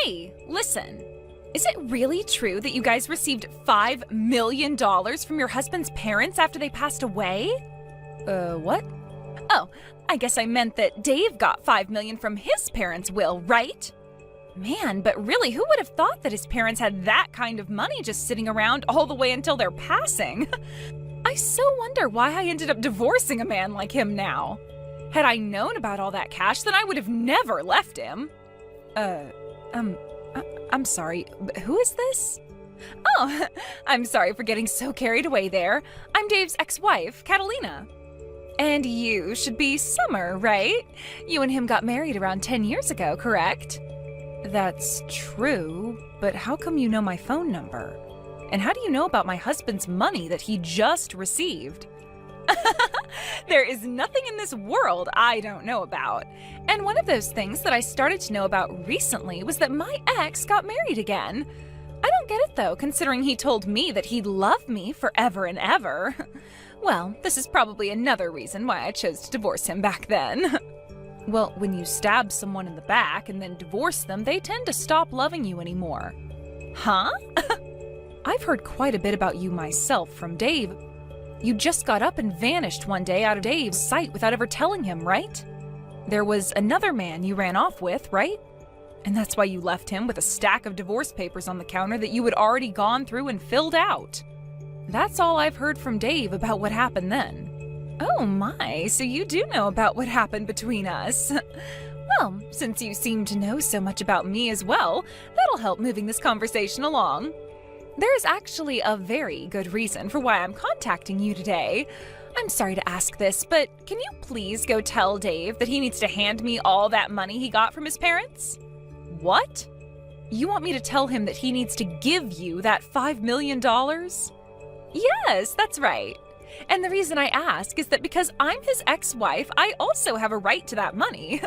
Hey, listen. Is it really true that you guys received $5 million from your husband's parents after they passed away? What? Oh, I guess I meant that Dave got $5 million from his parents' will, right? Man, but really, who would have thought that his parents had that kind of money just sitting around all the way until their passing? I so wonder why I ended up divorcing a man like him now. Had I known about all that cash, then I would have never left him. I'm sorry, but who is this? Oh, I'm sorry for getting so carried away there. I'm Dave's ex-wife, Catalina. And you should be Summer, right? You and him got married around 10 years ago, correct? That's true, but how come you know my phone number? And how do you know about my husband's money that he just received? There is nothing in this world I don't know about. And one of those things that I started to know about recently was that my ex got married again. I don't get it though, considering he told me that he'd love me forever and ever. Well, this is probably another reason why I chose to divorce him back then. Well, when you stab someone in the back and then divorce them, they tend to stop loving you anymore. Huh? I've heard quite a bit about you myself from Dave. You just got up and vanished one day out of Dave's sight without ever telling him, right? There was another man you ran off with, right? And that's why you left him with a stack of divorce papers on the counter that you had already gone through and filled out. That's all I've heard from Dave about what happened then. Oh my, so you do know about what happened between us. Well, since you seem to know so much about me as well, that'll help moving this conversation along. There's actually a very good reason for why I'm contacting you today. I'm sorry to ask this, but can you please go tell Dave that he needs to hand me all that money he got from his parents? What? You want me to tell him that he needs to give you that $5 million? Yes, that's right. And the reason I ask is that because I'm his ex-wife, I also have a right to that money.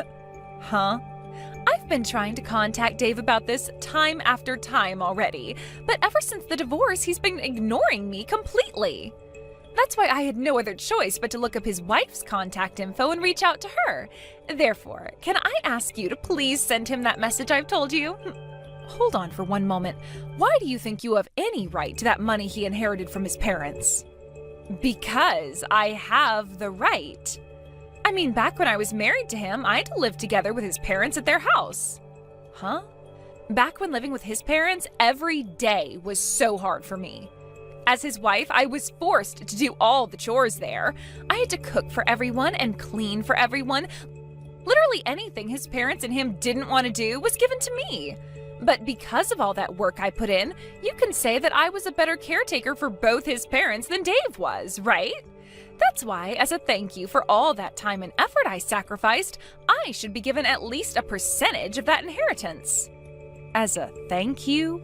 Huh? I've been trying to contact Dave about this time after time already, but ever since the divorce, he's been ignoring me completely. That's why I had no other choice but to look up his wife's contact info and reach out to her. Therefore, can I ask you to please send him that message I've told you? Hold on for one moment. Why do you think you have any right to that money he inherited from his parents? Because I have the right. I mean, back when I was married to him, I had to live together with his parents at their house. Huh? Back when living with his parents, every day was so hard for me. As his wife, I was forced to do all the chores there. I had to cook for everyone and clean for everyone. Literally anything his parents and him didn't want to do was given to me. But because of all that work I put in, you can say that I was a better caretaker for both his parents than Dave was, right? That's why, as a thank you for all that time and effort I sacrificed, I should be given at least a percentage of that inheritance. As a thank you?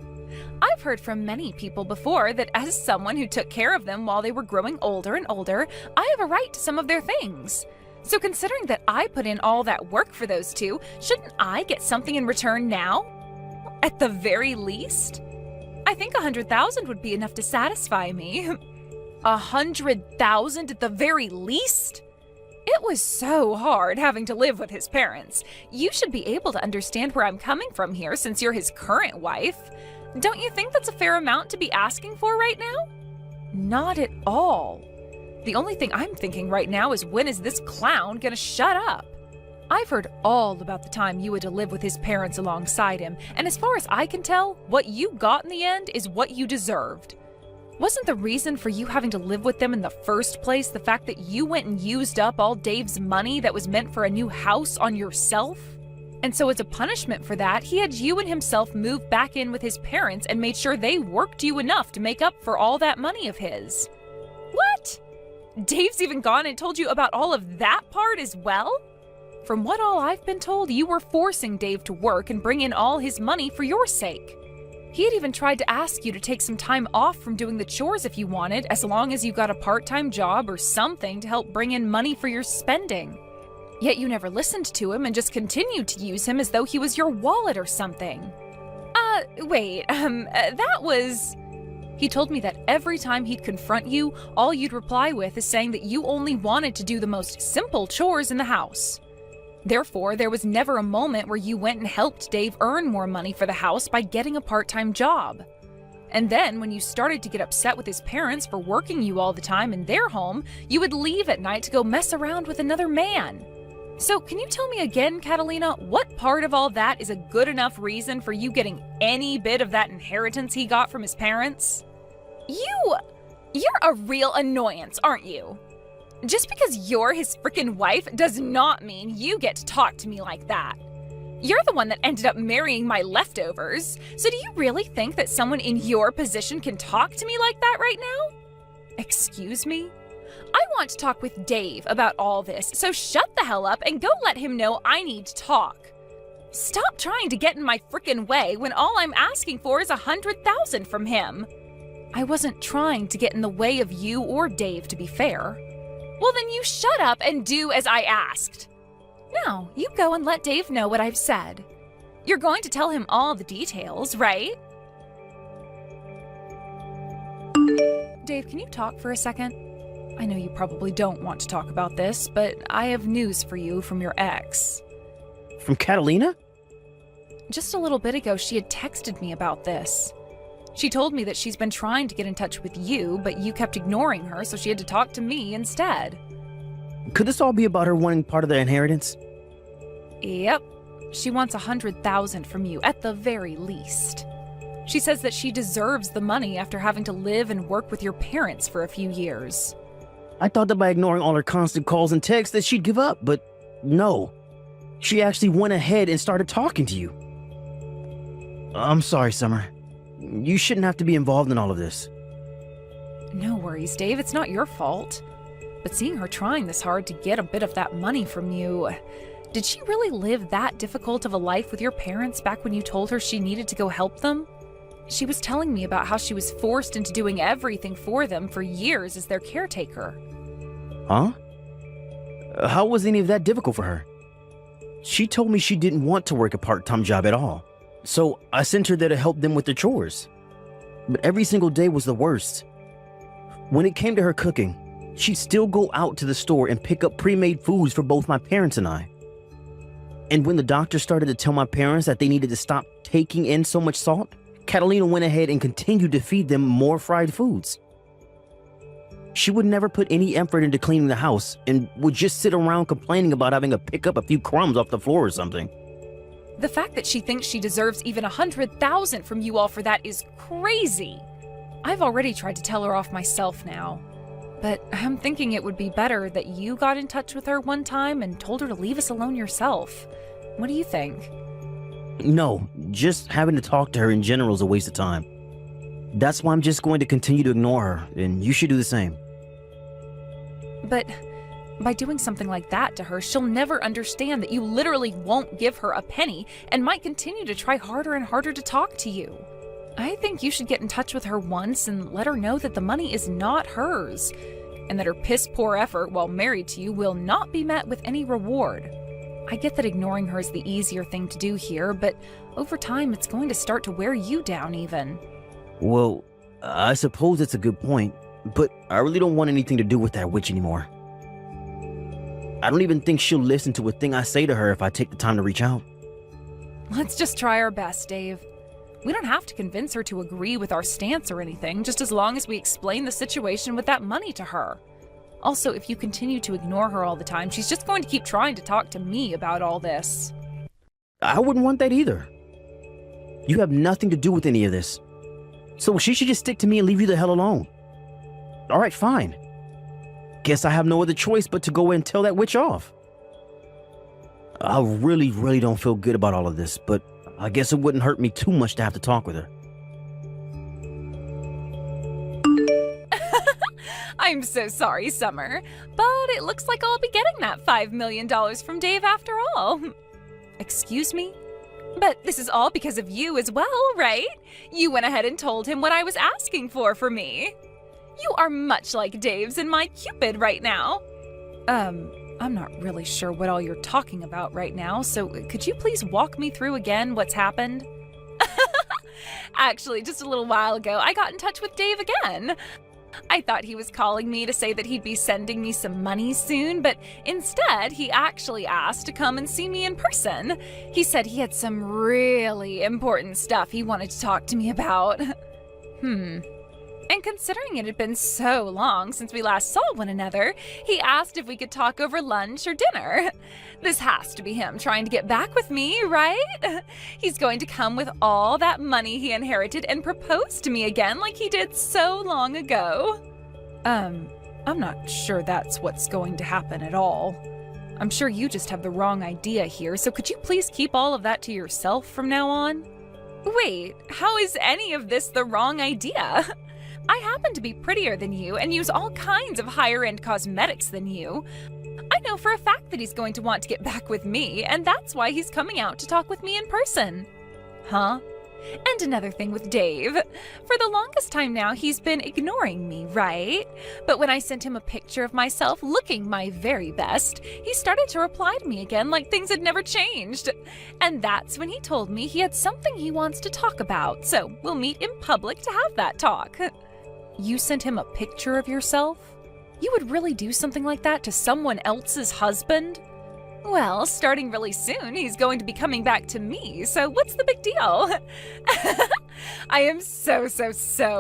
I've heard from many people before that as someone who took care of them while they were growing older and older, I have a right to some of their things. So considering that I put in all that work for those two, shouldn't I get something in return now? At the very least? I think $100,000 would be enough to satisfy me. $100,000 at the very least? It was so hard having to live with his parents. You should be able to understand where I'm coming from here since you're his current wife. Don't you think that's a fair amount to be asking for right now? Not at all. The only thing I'm thinking right now is when is this clown gonna shut up? I've heard all about the time you had to live with his parents alongside him, and as far as I can tell, what you got in the end is what you deserved. Wasn't the reason for you having to live with them in the first place the fact that you went and used up all Dave's money that was meant for a new house on yourself? And so as a punishment for that, he had you and himself move back in with his parents and made sure they worked you enough to make up for all that money of his. What? Dave's even gone and told you about all of that part as well? From what all I've been told, you were forcing Dave to work and bring in all his money for your sake. He had even tried to ask you to take some time off from doing the chores if you wanted, as long as you got a part-time job or something to help bring in money for your spending. Yet you never listened to him and just continued to use him as though he was your wallet or something. That was... He told me that every time he'd confront you, all you'd reply with is saying that you only wanted to do the most simple chores in the house. Therefore, there was never a moment where you went and helped Dave earn more money for the house by getting a part-time job. And then, when you started to get upset with his parents for working you all the time in their home, you would leave at night to go mess around with another man. So, can you tell me again, Catalina, what part of all that is a good enough reason for you getting any bit of that inheritance he got from his parents? You're a real annoyance, aren't you? Just because you're his frickin' wife does not mean you get to talk to me like that. You're the one that ended up marrying my leftovers, so do you really think that someone in your position can talk to me like that right now? Excuse me? I want to talk with Dave about all this, so shut the hell up and go let him know I need to talk. Stop trying to get in my frickin' way when all I'm asking for is $100,000 from him. I wasn't trying to get in the way of you or Dave, to be fair. Well, then you shut up and do as I asked. Now, you go and let Dave know what I've said. You're going to tell him all the details, right? Dave, can you talk for a second? I know you probably don't want to talk about this, but I have news for you from your ex. From Catalina? Just a little bit ago, she had texted me about this. She told me that she's been trying to get in touch with you, but you kept ignoring her, so she had to talk to me instead. Could this all be about her wanting part of the inheritance? Yep. She wants $100,000 from you, at the very least. She says that she deserves the money after having to live and work with your parents for a few years. I thought that by ignoring all her constant calls and texts that she'd give up, but no. She actually went ahead and started talking to you. I'm sorry, Summer. You shouldn't have to be involved in all of this. No worries, Dave. It's not your fault. But seeing her trying this hard to get a bit of that money from you, did she really live that difficult of a life with your parents back when you told her she needed to go help them? She was telling me about how she was forced into doing everything for them for years as their caretaker. Huh? How was any of that difficult for her? She told me she didn't want to work a part-time job at all. So I sent her there to help them with their chores. But every single day was the worst. When it came to her cooking, she'd still go out to the store and pick up pre-made foods for both my parents and I. And when the doctor started to tell my parents that they needed to stop taking in so much salt, Catalina went ahead and continued to feed them more fried foods. She would never put any effort into cleaning the house and would just sit around complaining about having to pick up a few crumbs off the floor or something. The fact that she thinks she deserves even $100,000 from you all for that is crazy. I've already tried to tell her off myself now. But I'm thinking it would be better that you got in touch with her one time and told her to leave us alone yourself. What do you think? No, just having to talk to her in general is a waste of time. That's why I'm just going to continue to ignore her, and you should do the same. But by doing something like that to her, she'll never understand that you literally won't give her a penny and might continue to try harder and harder to talk to you. I think you should get in touch with her once and let her know that the money is not hers, and that her piss-poor effort while married to you will not be met with any reward. I get that ignoring her is the easier thing to do here, but over time it's going to start to wear you down even. Well, I suppose it's a good point, but I really don't want anything to do with that witch anymore. I don't even think she'll listen to a thing I say to her if I take the time to reach out. Let's just try our best, Dave. We don't have to convince her to agree with our stance or anything, just as long as we explain the situation with that money to her. Also, if you continue to ignore her all the time, she's just going to keep trying to talk to me about all this. I wouldn't want that either. You have nothing to do with any of this. So she should just stick to me and leave you the hell alone. All right, fine. Guess I have no other choice but to go and tell that witch off. I really don't feel good about all of this, but I guess it wouldn't hurt me too much to have to talk with her. I'm so sorry, Summer, but it looks like I'll be getting that $5 million from Dave after all. Excuse me? But this is all because of you as well, right? You went ahead and told him what I was asking for me. You are much like Dave's and my Cupid right now. I'm not really sure what all you're talking about right now, so could you please walk me through again what's happened? Actually, just a little while ago, I got in touch with Dave again. I thought he was calling me to say that he'd be sending me some money soon, but instead he actually asked to come and see me in person. He said he had some really important stuff he wanted to talk to me about. And considering it had been so long since we last saw one another, he asked if we could talk over lunch or dinner. This has to be him trying to get back with me, right? He's going to come with all that money he inherited and propose to me again like he did so long ago. I'm not sure that's what's going to happen at all. I'm sure you just have the wrong idea here, so could you please keep all of that to yourself from now on? Wait, how is any of this the wrong idea? I happen to be prettier than you and use all kinds of higher-end cosmetics than you. I know for a fact that he's going to want to get back with me, and that's why he's coming out to talk with me in person. Huh? And another thing with Dave. For the longest time now, he's been ignoring me, right? But when I sent him a picture of myself looking my very best, he started to reply to me again like things had never changed. And that's when he told me he had something he wants to talk about, so we'll meet in public to have that talk. You sent him a picture of yourself? You would really do something like that to someone else's husband? Well, starting really soon, he's going to be coming back to me, so what's the big deal? I am so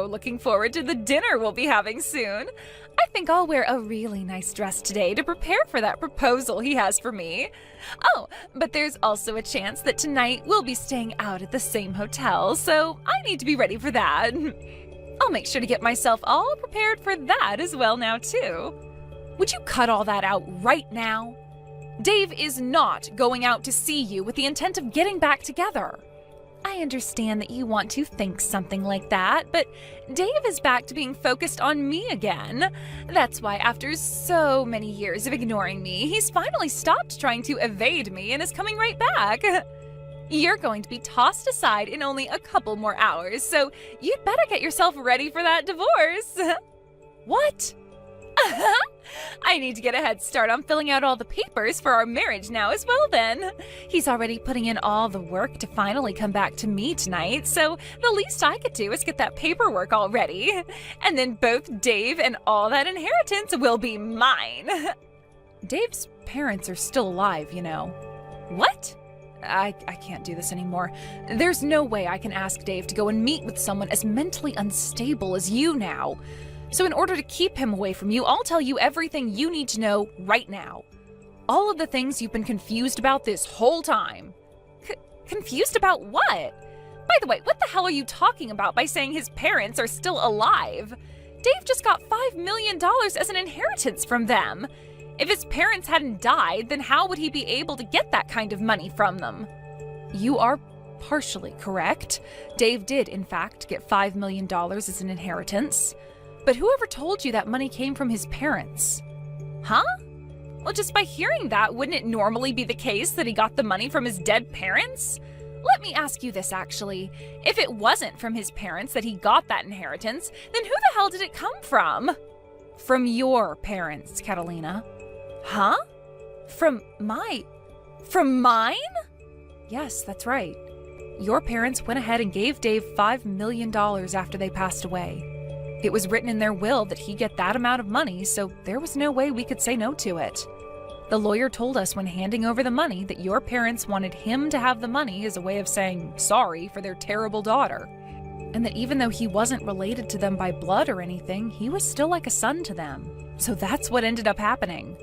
looking forward to the dinner we'll be having soon. I think I'll wear a really nice dress today to prepare for that proposal he has for me. Oh, but there's also a chance that tonight we'll be staying out at the same hotel, so I need to be ready for that. I'll make sure to get myself all prepared for that as well now, too. Would you cut all that out right now? Dave is not going out to see you with the intent of getting back together. I understand that you want to think something like that, but Dave is back to being focused on me again. That's why after so many years of ignoring me, he's finally stopped trying to evade me and is coming right back. You're going to be tossed aside in only a couple more hours, so you'd better get yourself ready for that divorce. What? I need to get a head start on filling out all the papers for our marriage now as well then. He's already putting in all the work to finally come back to me tonight, so the least I could do is get that paperwork all ready. And then both Dave and all that inheritance will be mine. Dave's parents are still alive, you know. What? I can't do this anymore. There's no way I can ask Dave to go and meet with someone as mentally unstable as you now. So in order to keep him away from you, I'll tell you everything you need to know right now. All of the things you've been confused about this whole time. Confused about what? By the way, what the hell are you talking about by saying his parents are still alive? Dave just got $5 million as an inheritance from them. If his parents hadn't died, then how would he be able to get that kind of money from them? You are partially correct. Dave did, in fact, get $5 million as an inheritance. But whoever told you that money came from his parents? Huh? Well, just by hearing that, wouldn't it normally be the case that he got the money from his dead parents? Let me ask you this, actually. If it wasn't from his parents that he got that inheritance, then who the hell did it come from? From your parents, Catalina. Huh? From mine? Yes, that's right. Your parents went ahead and gave Dave $5 million after they passed away. It was written in their will that he get that amount of money, so there was no way we could say no to it. The lawyer told us when handing over the money that your parents wanted him to have the money as a way of saying sorry for their terrible daughter. And that even though he wasn't related to them by blood or anything, he was still like a son to them. So that's what ended up happening.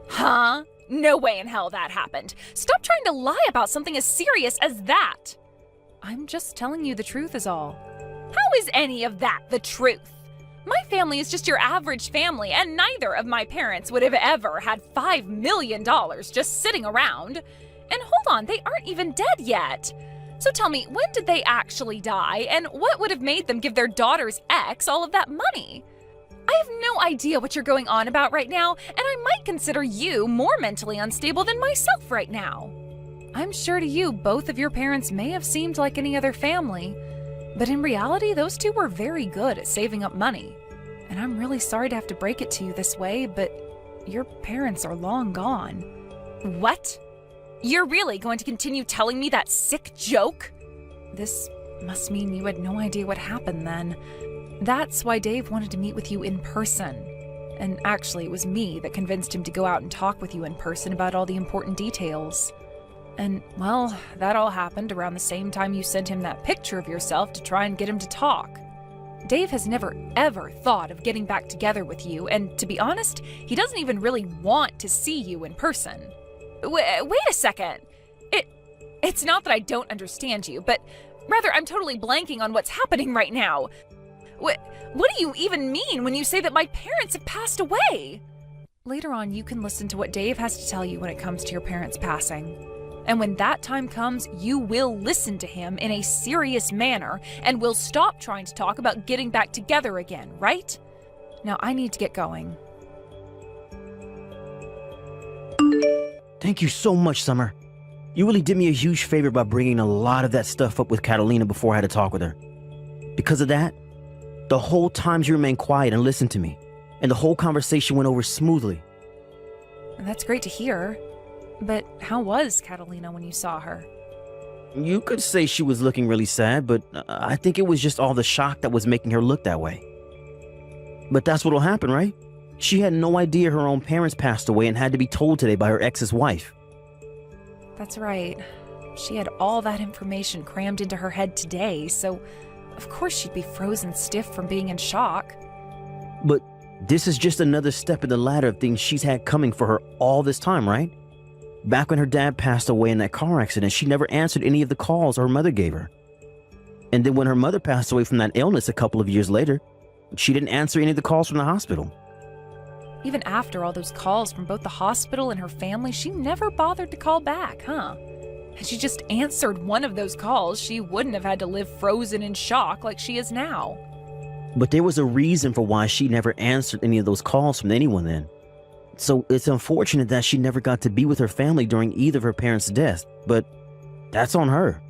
Huh? No way in hell that happened. Stop trying to lie about something as serious as that. I'm just telling you the truth is all. How is any of that the truth? My family is just your average family, and neither of my parents would have ever had $5 million just sitting around. And hold on, they aren't even dead yet. So tell me, when did they actually die, and what would have made them give their daughter's ex all of that money? I have no idea what you're going on about right now, and I might consider you more mentally unstable than myself right now. I'm sure to you, both of your parents may have seemed like any other family, but in reality, those two were very good at saving up money. And I'm really sorry to have to break it to you this way, but your parents are long gone. What? You're really going to continue telling me that sick joke? This must mean you had no idea what happened then. That's why Dave wanted to meet with you in person. And actually, it was me that convinced him to go out and talk with you in person about all the important details. And, well, that all happened around the same time you sent him that picture of yourself to try and get him to talk. Dave has never, ever thought of getting back together with you, and to be honest, he doesn't even really want to see you in person. Wait a second. It's not that I don't understand you, but rather I'm totally blanking on what's happening right now. What do you even mean when you say that my parents have passed away? Later on, you can listen to what Dave has to tell you when it comes to your parents passing. And when that time comes, you will listen to him in a serious manner and will stop trying to talk about getting back together again, right? Now I need to get going. Thank you so much, Summer. You really did me a huge favor by bringing a lot of that stuff up with Catalina before I had to talk with her. Because of that, the whole time you remained quiet and listened to me, and the whole conversation went over smoothly. That's great to hear. But how was Catalina when you saw her? You could say she was looking really sad, but I think it was just all the shock that was making her look that way. But that's what'll happen, right? She had no idea her own parents passed away and had to be told today by her ex's wife. That's right. She had all that information crammed into her head today, so of course she'd be frozen stiff from being in shock. But this is just another step in the ladder of things she's had coming for her all this time, right? Back when her dad passed away in that car accident, she never answered any of the calls her mother gave her. And then when her mother passed away from that illness a couple of years later, she didn't answer any of the calls from the hospital. Even after all those calls from both the hospital and her family, she never bothered to call back, huh? Had she just answered one of those calls, she wouldn't have had to live frozen in shock like she is now. But there was a reason for why she never answered any of those calls from anyone then. So it's unfortunate that she never got to be with her family during either of her parents' deaths, but that's on her.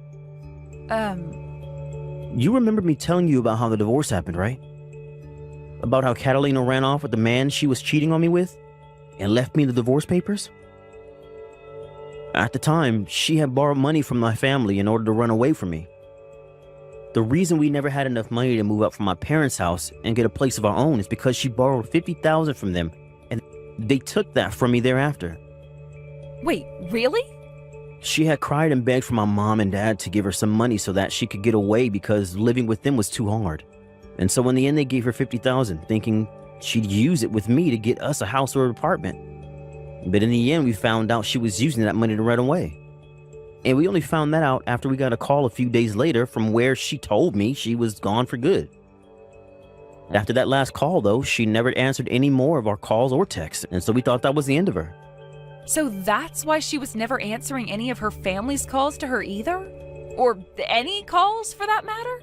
You remember me telling you about how the divorce happened, right? About how Catalina ran off with the man she was cheating on me with and left me the divorce papers? At the time, she had borrowed money from my family in order to run away from me. The reason we never had enough money to move up from my parents' house and get a place of our own is because she borrowed $50,000 from them, and they took that from me thereafter. Wait, really? She had cried and begged for my mom and dad to give her some money so that she could get away because living with them was too hard. And so in the end, they gave her $50,000, thinking she'd use it with me to get us a house or an apartment. But in the end, we found out she was using that money to run away. And we only found that out after we got a call a few days later from where she told me she was gone for good. After that last call, though, she never answered any more of our calls or texts, and so we thought that was the end of her. So that's why she was never answering any of her family's calls to her either? Or any calls, for that matter?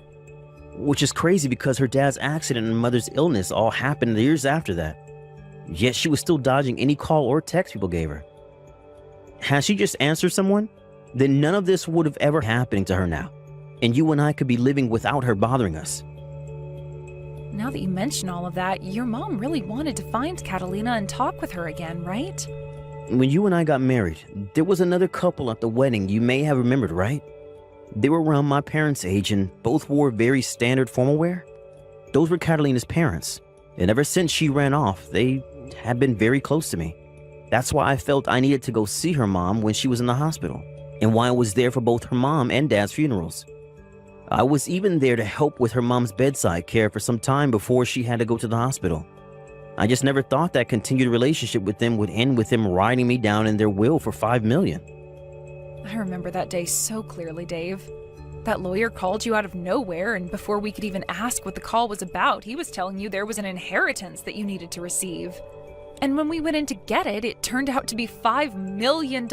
Which is crazy because her dad's accident and mother's illness all happened years after that. Yet she was still dodging any call or text people gave her. Had she just answered someone, then none of this would have ever happened to her now, and you and I could be living without her bothering us. Now that you mention all of that, your mom really wanted to find Catalina and talk with her again, right? When you and I got married, there was another couple at the wedding you may have remembered, right? They were around my parents' age and both wore very standard formal wear. Those were Catalina's parents, and ever since she ran off, they had been very close to me. That's why I felt I needed to go see her mom when she was in the hospital, and why I was there for both her mom and dad's funerals. I was even there to help with her mom's bedside care for some time before she had to go to the hospital. I just never thought that continued relationship with them would end with them writing me down in their will for $5 million. I remember that day so clearly, Dave. That lawyer called you out of nowhere, and before we could even ask what the call was about, he was telling you there was an inheritance that you needed to receive. And when we went in to get it, it turned out to be $5 million.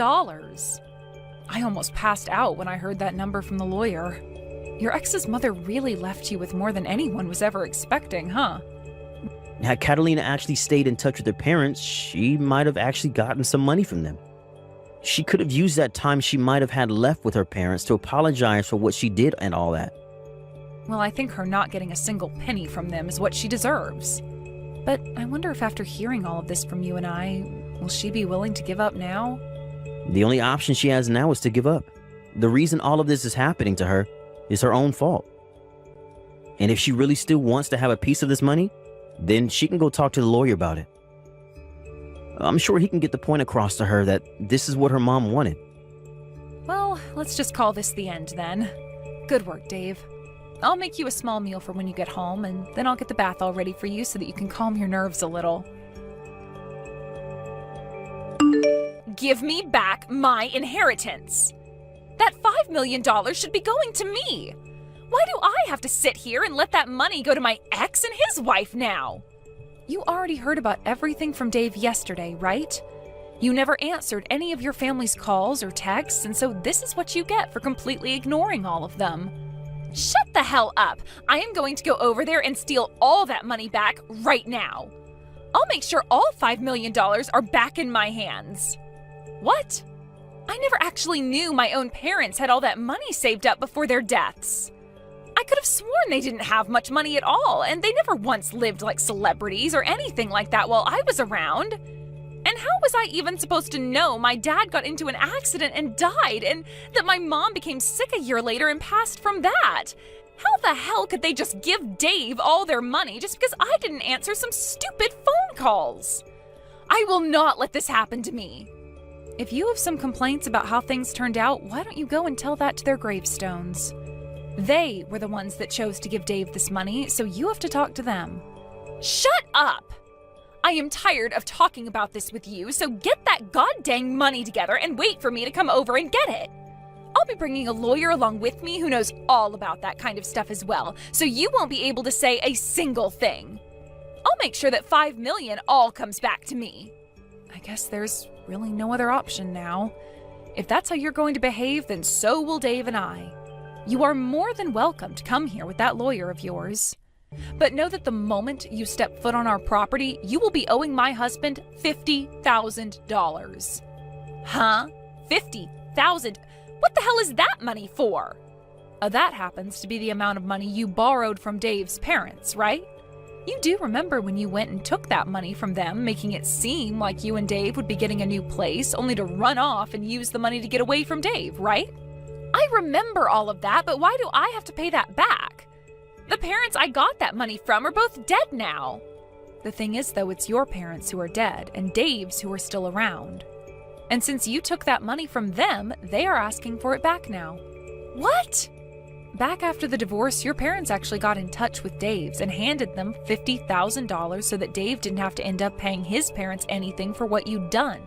I almost passed out when I heard that number from the lawyer. Your ex's mother really left you with more than anyone was ever expecting, huh? Had Catalina actually stayed in touch with her parents, she might have actually gotten some money from them. She could have used that time she might have had left with her parents to apologize for what she did and all that. Well, I think her not getting a single penny from them is what she deserves. But I wonder if after hearing all of this from you and I, will she be willing to give up now? The only option she has now is to give up. The reason all of this is happening to her is her own fault. And if she really still wants to have a piece of this money, then she can go talk to the lawyer about it. I'm sure he can get the point across to her that this is what her mom wanted. Well, let's just call this the end then. Good work, Dave. I'll make you a small meal for when you get home, and then I'll get the bath all ready for you so that you can calm your nerves a little. Give me back my inheritance! That $5 million should be going to me! Why do I have to sit here and let that money go to my ex and his wife now? You already heard about everything from Dave yesterday, right? You never answered any of your family's calls or texts, and so this is what you get for completely ignoring all of them. Shut the hell up! I am going to go over there and steal all that money back right now. I'll make sure all $5 million are back in my hands. What? I never actually knew my own parents had all that money saved up before their deaths. I could have sworn they didn't have much money at all, and they never once lived like celebrities or anything like that while I was around. And how was I even supposed to know my dad got into an accident and died, and that my mom became sick a year later and passed from that? How the hell could they just give Dave all their money just because I didn't answer some stupid phone calls? I will not let this happen to me. If you have some complaints about how things turned out, why don't you go and tell that to their gravestones? They were the ones that chose to give Dave this money, so you have to talk to them. Shut up! I am tired of talking about this with you, so get that goddamn money together and wait for me to come over and get it. I'll be bringing a lawyer along with me who knows all about that kind of stuff as well, so you won't be able to say a single thing. I'll make sure that $5 million all comes back to me. I guess there's really no other option now. If that's how you're going to behave, then so will Dave and I. You are more than welcome to come here with that lawyer of yours. But know that the moment you step foot on our property, you will be owing my husband $50,000. Huh? $50,000? What the hell is that money for? That happens to be the amount of money you borrowed from Dave's parents, right? You do remember when you went and took that money from them, making it seem like you and Dave would be getting a new place, only to run off and use the money to get away from Dave, right? I remember all of that, but why do I have to pay that back? The parents I got that money from are both dead now. The thing is, though, it's your parents who are dead and Dave's who are still around. And since you took that money from them, they are asking for it back now. What? Back after the divorce, your parents actually got in touch with Dave's and handed them $50,000 so that Dave didn't have to end up paying his parents anything for what you'd done.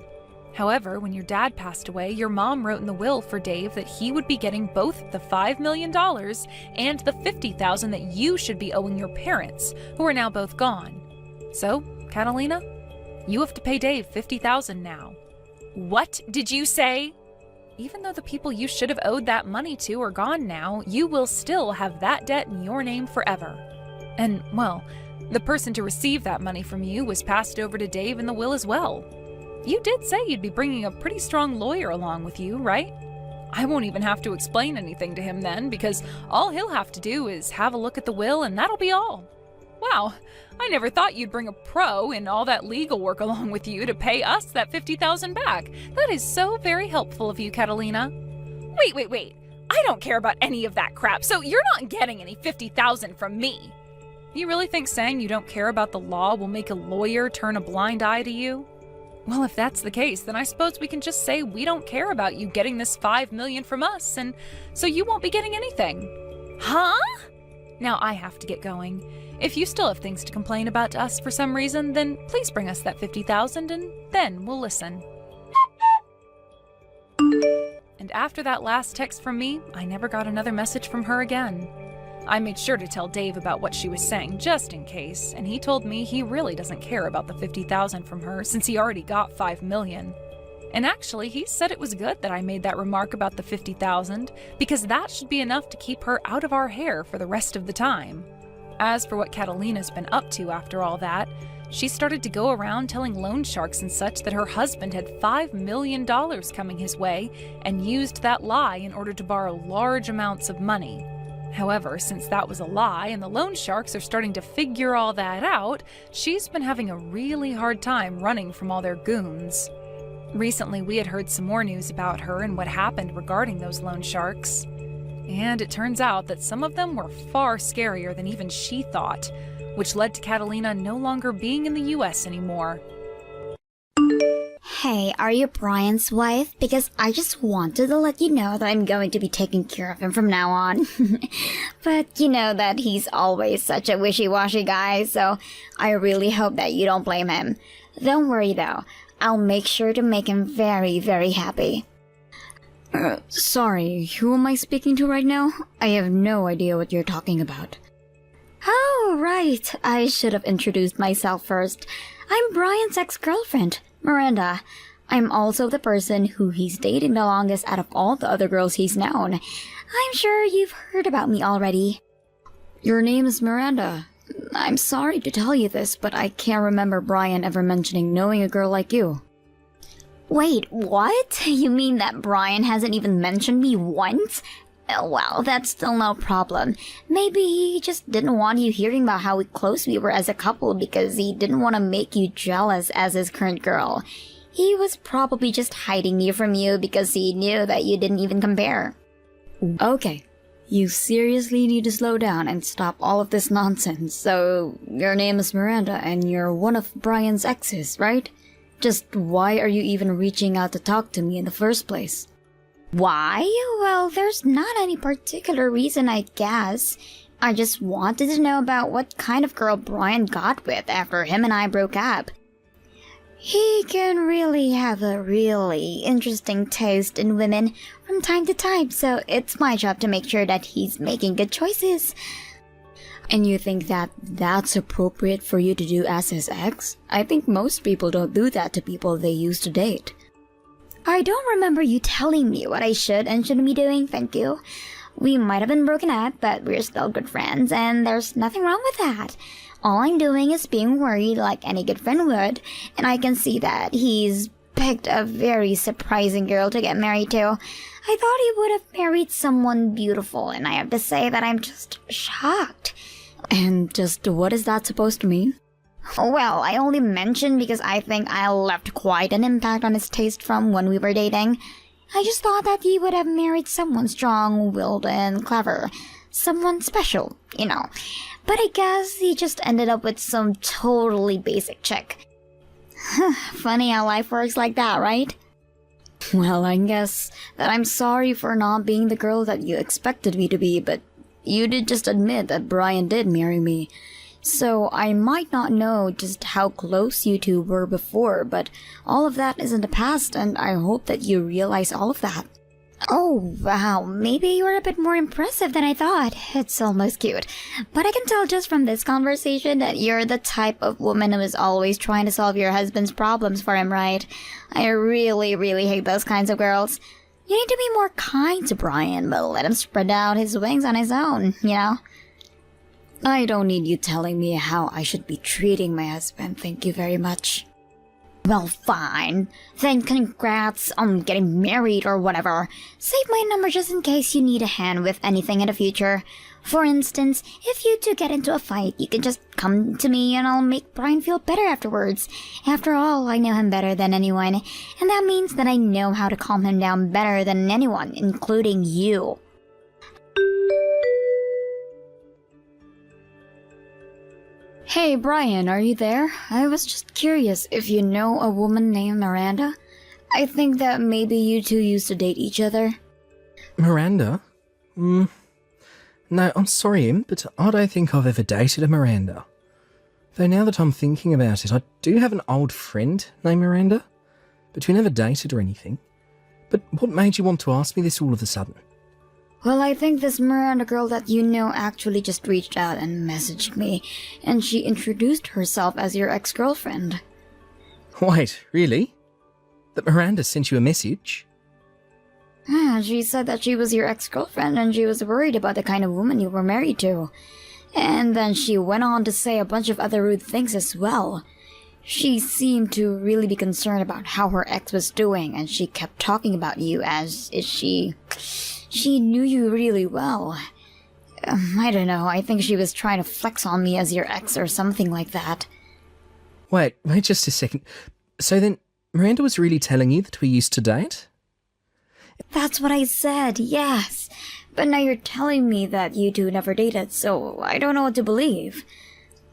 However, when your dad passed away, your mom wrote in the will for Dave that he would be getting both the $5 million and the $50,000 that you should be owing your parents, who are now both gone. So, Catalina, you have to pay Dave $50,000 now. What did you say? Even though the people you should have owed that money to are gone now, you will still have that debt in your name forever. And, well, the person to receive that money from you was passed over to Dave in the will as well. You did say you'd be bringing a pretty strong lawyer along with you, right? I won't even have to explain anything to him then, because all he'll have to do is have a look at the will and that'll be all. Wow, I never thought you'd bring a pro and all that legal work along with you to pay us that $50,000 back. That is so very helpful of you, Catalina. Wait. I don't care about any of that crap, so you're not getting any $50,000 from me. You really think saying you don't care about the law will make a lawyer turn a blind eye to you? Well, if that's the case, then I suppose we can just say we don't care about you getting this $5 million from us, and so you won't be getting anything. Huh? Now I have to get going. If you still have things to complain about to us for some reason, then please bring us that $50,000 and then we'll listen. And after that last text from me, I never got another message from her again. I made sure to tell Dave about what she was saying, just in case, and he told me he really doesn't care about the $50,000 from her since he already got $5 million. And actually, he said it was good that I made that remark about the $50,000, because that should be enough to keep her out of our hair for the rest of the time. As for what Catalina's been up to after all that, she started to go around telling loan sharks and such that her husband had $5 million coming his way and used that lie in order to borrow large amounts of money. However, since that was a lie and the loan sharks are starting to figure all that out, she's been having a really hard time running from all their goons. Recently, we had heard some more news about her and what happened regarding those loan sharks. And it turns out that some of them were far scarier than even she thought, which led to Catalina no longer being in the US anymore. Hey, are you Brian's wife? Because I just wanted to let you know that I'm going to be taking care of him from now on. But you know that he's always such a wishy-washy guy, so I really hope that you don't blame him. Don't worry though, I'll make sure to make him very, very happy. Sorry, who am I speaking to right now? I have no idea what you're talking about. Oh, right. I should have introduced myself first. I'm Brian's ex-girlfriend, Miranda. I'm also the person who he's dating the longest out of all the other girls he's known. I'm sure you've heard about me already. Your name is Miranda. I'm sorry to tell you this, but I can't remember Brian ever mentioning knowing a girl like you. Wait, what? You mean that Brian hasn't even mentioned me once? Well, that's still no problem. Maybe he just didn't want you hearing about how close we were as a couple because he didn't want to make you jealous as his current girl. He was probably just hiding you from you because he knew that you didn't even compare. Okay, you seriously need to slow down and stop all of this nonsense. So, your name is Miranda and you're one of Brian's exes, right? Just why are you even reaching out to talk to me in the first place? Why? Well, there's not any particular reason, I guess. I just wanted to know about what kind of girl Brian got with after him and I broke up. He can really have a really interesting taste in women from time to time, so it's my job to make sure that he's making good choices. And you think that that's appropriate for you to do as his ex? I think most people don't do that to people they used to date. I don't remember you telling me what I should and shouldn't be doing, thank you. We might have been broken up, but we're still good friends, and there's nothing wrong with that. All I'm doing is being worried like any good friend would, and I can see that he's picked a very surprising girl to get married to. I thought he would have married someone beautiful, and I have to say that I'm just shocked. And just what is that supposed to mean? Well, I only mentioned because I think I left quite an impact on his taste from when we were dating. I just thought that he would have married someone strong-willed and clever. Someone special, you know. But I guess he just ended up with some totally basic chick. Funny how life works like that, right? Well, I guess that I'm sorry for not being the girl that you expected me to be, but you did just admit that Brian did marry me. So I might not know just how close you two were before, but all of that is in the past, and I hope that you realize all of that. Oh, wow, maybe you're a bit more impressive than I thought. It's almost cute. But I can tell just from this conversation that you're the type of woman who is always trying to solve your husband's problems for him, right? I really, really hate those kinds of girls. You need to be more kind to Brian, but let him spread out his wings on his own, you know? I don't need you telling me how I should be treating my husband, thank you very much. Well, fine. Then congrats on getting married or whatever. Save my number just in case you need a hand with anything in the future. For instance, if you two get into a fight, you can just come to me and I'll make Brian feel better afterwards. After all, I know him better than anyone, and that means that I know how to calm him down better than anyone, including you. Hey, Brian, are you there? I was just curious if you know a woman named Miranda. I think that maybe you two used to date each other. Miranda? No, I'm sorry, Im, but I don't think I've ever dated a Miranda. Though now that I'm thinking about it, I do have an old friend named Miranda, but we never dated or anything. But what made you want to ask me this all of a sudden? Well, I think this Miranda girl that you know actually just reached out and messaged me, and she introduced herself as your ex-girlfriend. Wait, really? That Miranda sent you a message? Yeah, she said that she was your ex-girlfriend and she was worried about the kind of woman you were married to. And then she went on to say a bunch of other rude things as well. She seemed to really be concerned about how her ex was doing, and she kept talking about you as if she knew you really well. I don't know, I think she was trying to flex on me as your ex or something like that. Wait just a second. So then, Miranda was really telling you that we used to date? That's what I said, yes. But now you're telling me that you two never dated, so I don't know what to believe.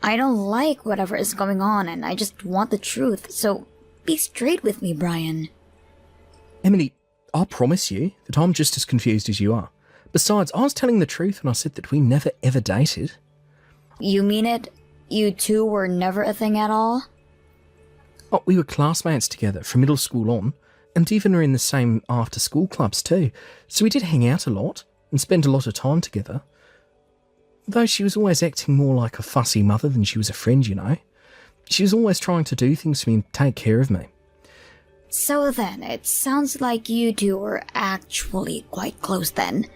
I don't like whatever is going on, and I just want the truth, so be straight with me, Brian. Emily, I promise you that I'm just as confused as you are. Besides, I was telling the truth when I said that we never ever dated. You mean it? You two were never a thing at all? Oh, we were classmates together from middle school on, and even were in the same after-school clubs too, so we did hang out a lot and spend a lot of time together. Though she was always acting more like a fussy mother than she was a friend, you know. She was always trying to do things for me and take care of me. So then, it sounds like you two were actually quite close then.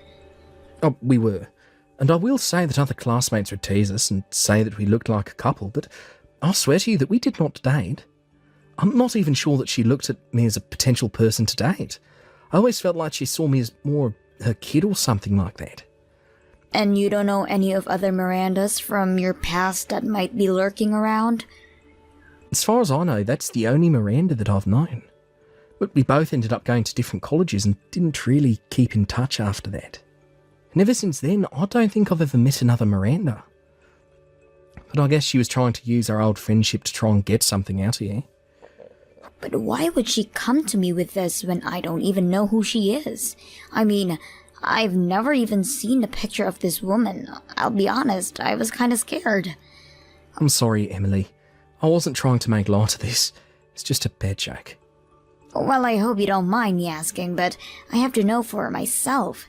Oh, we were. And I will say that other classmates would tease us and say that we looked like a couple, but I swear to you that we did not date. I'm not even sure that she looked at me as a potential person to date. I always felt like she saw me as more her kid or something like that. And you don't know any of other Mirandas from your past that might be lurking around? As far as I know, that's the only Miranda that I've known. But we both ended up going to different colleges and didn't really keep in touch after that. And ever since then, I don't think I've ever met another Miranda. But I guess she was trying to use our old friendship to try and get something out of you. But why would she come to me with this when I don't even know who she is? I mean, I've never even seen a picture of this woman. I'll be honest, I was kinda scared. I'm sorry, Emily. I wasn't trying to make light of this. It's just a bad joke. Well, I hope you don't mind me asking, but I have to know for myself.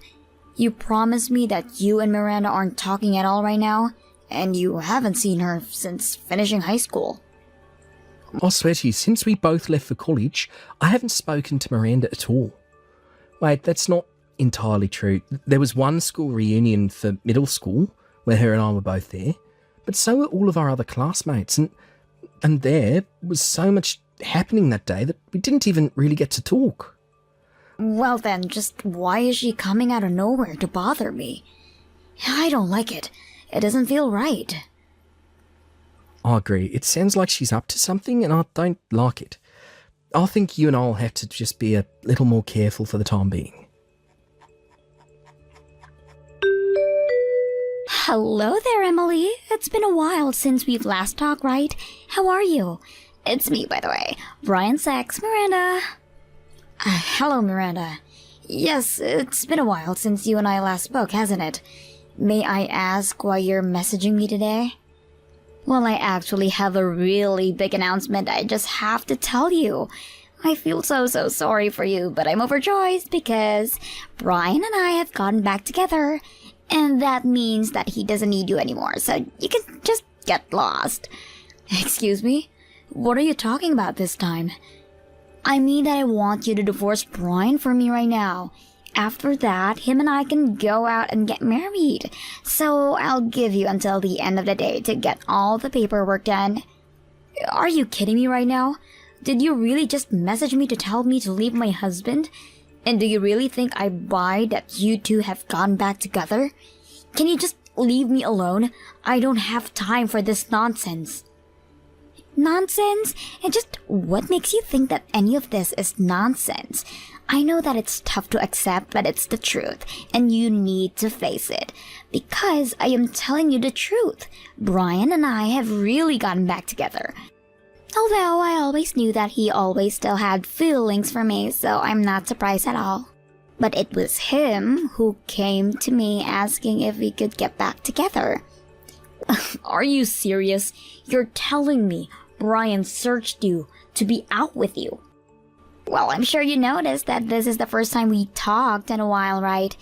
You promised me that you and Miranda aren't talking at all right now, and you haven't seen her since finishing high school. I swear to you, since we both left for college, I haven't spoken to Miranda at all. Wait, that's not entirely true. There was one school reunion for middle school, where her and I were both there, but so were all of our other classmates, and there was so much happening that day that we didn't even really get to talk. Well then, just why is she coming out of nowhere to bother me? I don't like it. It doesn't feel right. I agree. It sounds like she's up to something, and I don't like it. I think you and I'll have to just be a little more careful for the time being. Hello there, Emily. It's been a while since we've last talked, right? How are you? It's me, by the way. Brian's ex, Miranda. Hello, Miranda. Yes, it's been a while since you and I last spoke, hasn't it? May I ask why you're messaging me today? Well, I actually have a really big announcement I just have to tell you. I feel so sorry for you, but I'm overjoyed because Brian and I have gotten back together. And that means that he doesn't need you anymore, so you can just get lost. Excuse me? What are you talking about this time? I mean that I want you to divorce Brian for me right now. After that, him and I can go out and get married. So I'll give you until the end of the day to get all the paperwork done. Are you kidding me right now? Did you really just message me to tell me to leave my husband? And do you really think I buy that you two have gone back together? Can you just leave me alone? I don't have time for this nonsense. Nonsense? And just what makes you think that any of this is nonsense? I know that it's tough to accept, but it's the truth, and you need to face it. Because I am telling you the truth. Brian and I have really gotten back together. Although I always knew that he always still had feelings for me, so I'm not surprised at all. But it was him who came to me asking if we could get back together. Are you serious? You're telling me Brian searched you to be out with you? Well, I'm sure you noticed that this is the first time we talked in a while, right?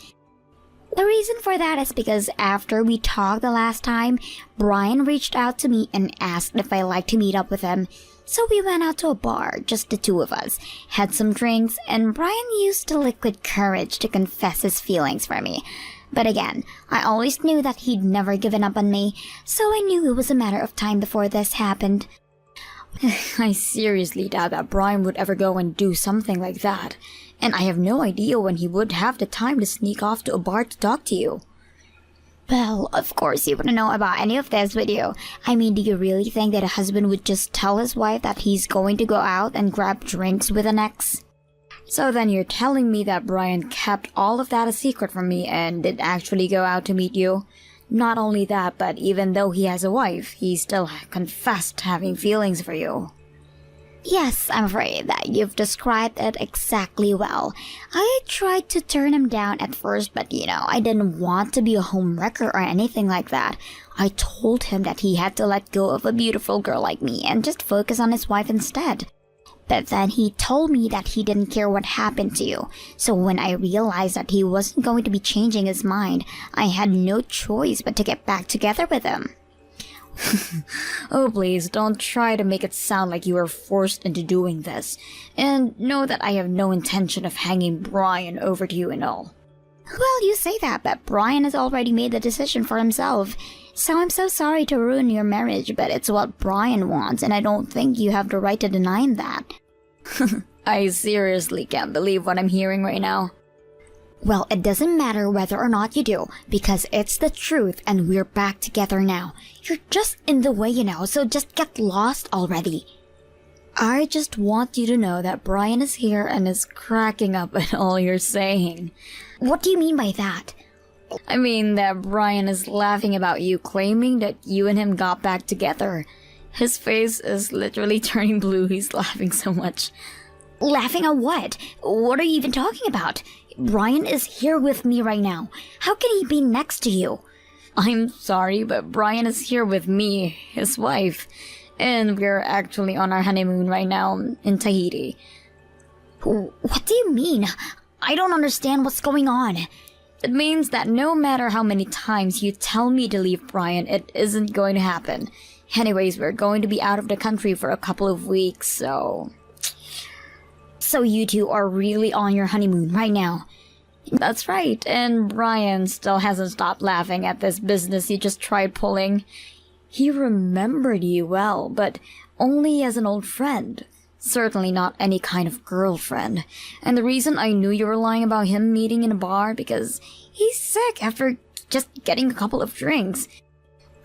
The reason for that is because after we talked the last time, Brian reached out to me and asked if I liked to meet up with him. So we went out to a bar, just the two of us, had some drinks, and Brian used the liquid courage to confess his feelings for me. But again, I always knew that he'd never given up on me, so I knew it was a matter of time before this happened. I seriously doubt that Brian would ever go and do something like that. And I have no idea when he would have the time to sneak off to a bar to talk to you. Well, of course you wouldn't know about any of this, would you? I mean, do you really think that a husband would just tell his wife that he's going to go out and grab drinks with an ex? So then you're telling me that Brian kept all of that a secret from me and did actually go out to meet you? Not only that, but even though he has a wife, he still confessed having feelings for you. Yes, I'm afraid that you've described it exactly well. I tried to turn him down at first, but I didn't want to be a homewrecker or anything like that. I told him that he had to let go of a beautiful girl like me and just focus on his wife instead. But then he told me that he didn't care what happened to you. So when I realized that he wasn't going to be changing his mind, I had no choice but to get back together with him. Oh, please, don't try to make it sound like you were forced into doing this. And know that I have no intention of hanging Brian over to you and all. Well, you say that, but Brian has already made the decision for himself. So I'm so sorry to ruin your marriage, but it's what Brian wants, and I don't think you have the right to deny him that. I seriously can't believe what I'm hearing right now. Well, it doesn't matter whether or not you do, because it's the truth and we're back together now. You're just in the way, so just get lost already. I just want you to know that Brian is here and is cracking up at all you're saying. What do you mean by that? I mean that Brian is laughing about you claiming that you and him got back together. His face is literally turning blue, he's laughing so much. Laughing at what? What are you even talking about? Brian is here with me right now. How can he be next to you? I'm sorry, but Brian is here with me, his wife. And we're actually on our honeymoon right now in Tahiti. What do you mean? I don't understand what's going on. It means that no matter how many times you tell me to leave Brian, it isn't going to happen. Anyways, we're going to be out of the country for a couple of weeks, so... So you two are really on your honeymoon right now. That's right, and Brian still hasn't stopped laughing at this business you just tried pulling. He remembered you well, but only as an old friend. Certainly not any kind of girlfriend. And the reason I knew you were lying about him meeting in a bar because he's sick after just getting a couple of drinks.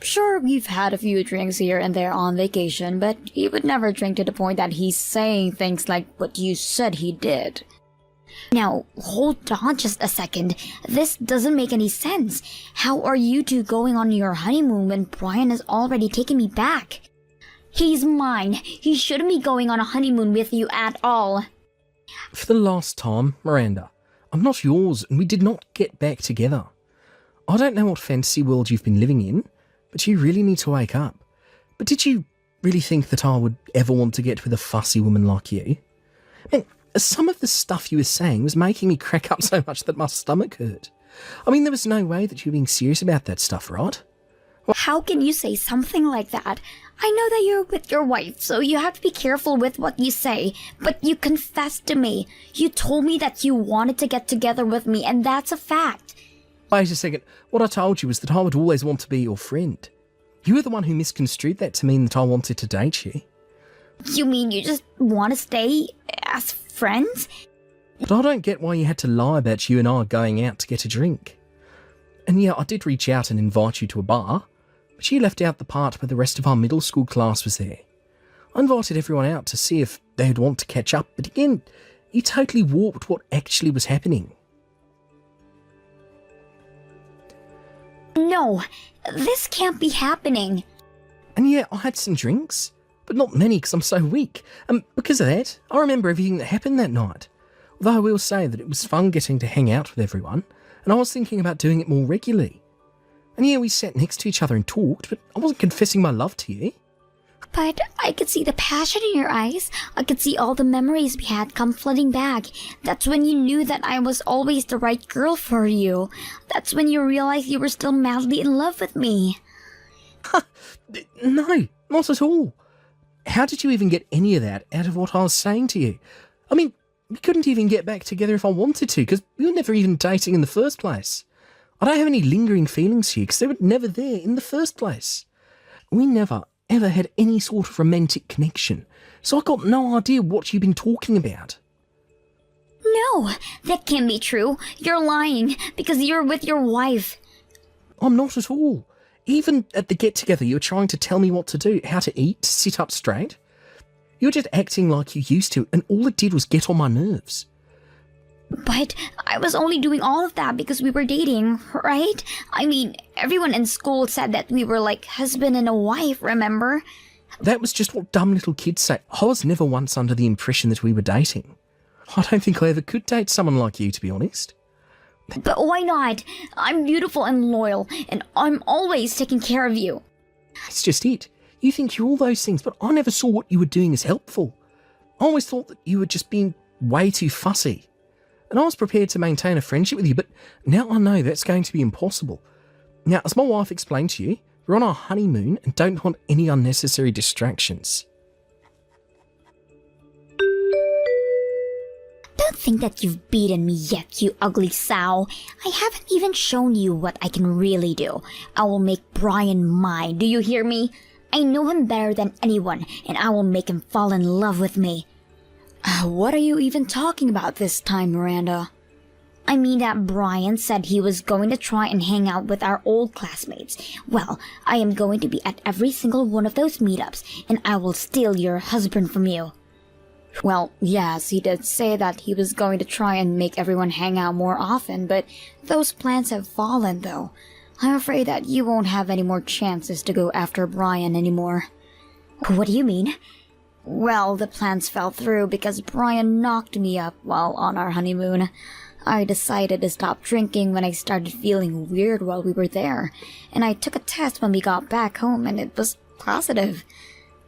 Sure, we've had a few drinks here and there on vacation, but he would never drink to the point that he's saying things like what you said he did. Now, hold on just a second. This doesn't make any sense. How are you two going on your honeymoon when Brian has already taken me back? He's mine. He shouldn't be going on a honeymoon with you at all. For the last time, Miranda, I'm not yours and we did not get back together. I don't know what fantasy world you've been living in, but you really need to wake up. But did you really think that I would ever want to get with a fussy woman like you? And some of the stuff you were saying was making me crack up so much that my stomach hurt. I mean, there was no way that you were being serious about that stuff, right? How can you say something like that? I know that you're with your wife, so you have to be careful with what you say. But you confessed to me. You told me that you wanted to get together with me, and that's a fact. Wait a second. What I told you was that I would always want to be your friend. You were the one who misconstrued that to mean that I wanted to date you. You mean you just want to stay as friends? But I don't get why you had to lie about you and I going out to get a drink. And yeah, I did reach out and invite you to a bar, but you left out the part where the rest of our middle school class was there. I invited everyone out to see if they'd want to catch up, but again, you totally warped what actually was happening. No, this can't be happening. And yeah, I had some drinks, but not many because I'm so weak. And because of that, I remember everything that happened that night. Although I will say that it was fun getting to hang out with everyone, and I was thinking about doing it more regularly. And yeah, we sat next to each other and talked, but I wasn't confessing my love to you. But I could see the passion in your eyes. I could see all the memories we had come flooding back. That's when you knew that I was always the right girl for you. That's when you realized you were still madly in love with me. No, not at all. How did you even get any of that out of what I was saying to you? I mean, we couldn't even get back together if I wanted to, because we were never even dating in the first place. I don't have any lingering feelings for you, because they were never there in the first place. We never, ever had any sort of romantic connection, so I got no idea what you've been talking about. No, that can't be true. You're lying, because you're with your wife. I'm not at all. Even at the get-together, you were trying to tell me what to do, how to eat, to sit up straight. You were just acting like you used to, and all it did was get on my nerves. But I was only doing all of that because we were dating, right? I mean, everyone in school said that we were like husband and a wife, remember? That was just what dumb little kids say. I was never once under the impression that we were dating. I don't think I ever could date someone like you, to be honest. But why not? I'm beautiful and loyal, and I'm always taking care of you. That's just it. You think you're all those things, but I never saw what you were doing as helpful. I always thought that you were just being way too fussy. And I was prepared to maintain a friendship with you, but now I know that's going to be impossible. Now, as my wife explained to you, we're on our honeymoon and don't want any unnecessary distractions. Don't think that you've beaten me yet, you ugly sow. I haven't even shown you what I can really do. I will make Brian mine, do you hear me? I know him better than anyone, and I will make him fall in love with me. What are you even talking about this time, Miranda? I mean that Brian said he was going to try and hang out with our old classmates. Well, I am going to be at every single one of those meetups, and I will steal your husband from you. Well, yes, he did say that he was going to try and make everyone hang out more often, but those plans have fallen, though. I'm afraid that you won't have any more chances to go after Brian anymore. What do you mean? Well, the plans fell through because Brian knocked me up while on our honeymoon. I decided to stop drinking when I started feeling weird while we were there, and I took a test when we got back home and it was positive.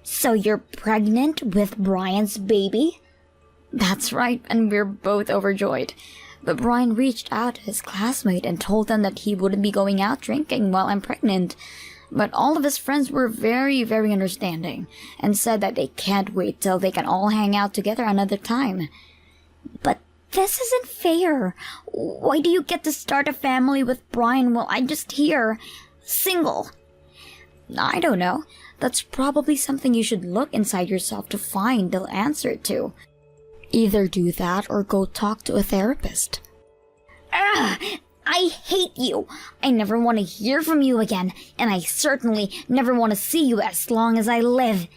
So you're pregnant with Brian's baby? That's right, and we're both overjoyed. But Brian reached out to his classmate and told them that he wouldn't be going out drinking while I'm pregnant. But all of his friends were very, very understanding and said that they can't wait till they can all hang out together another time. But this isn't fair. Why do you get to start a family with Brian while I'm just here, single? I don't know. That's probably something you should look inside yourself to find the answer to. Either do that or go talk to a therapist. I hate you. I never want to hear from you again, and I certainly never want to see you as long as I live.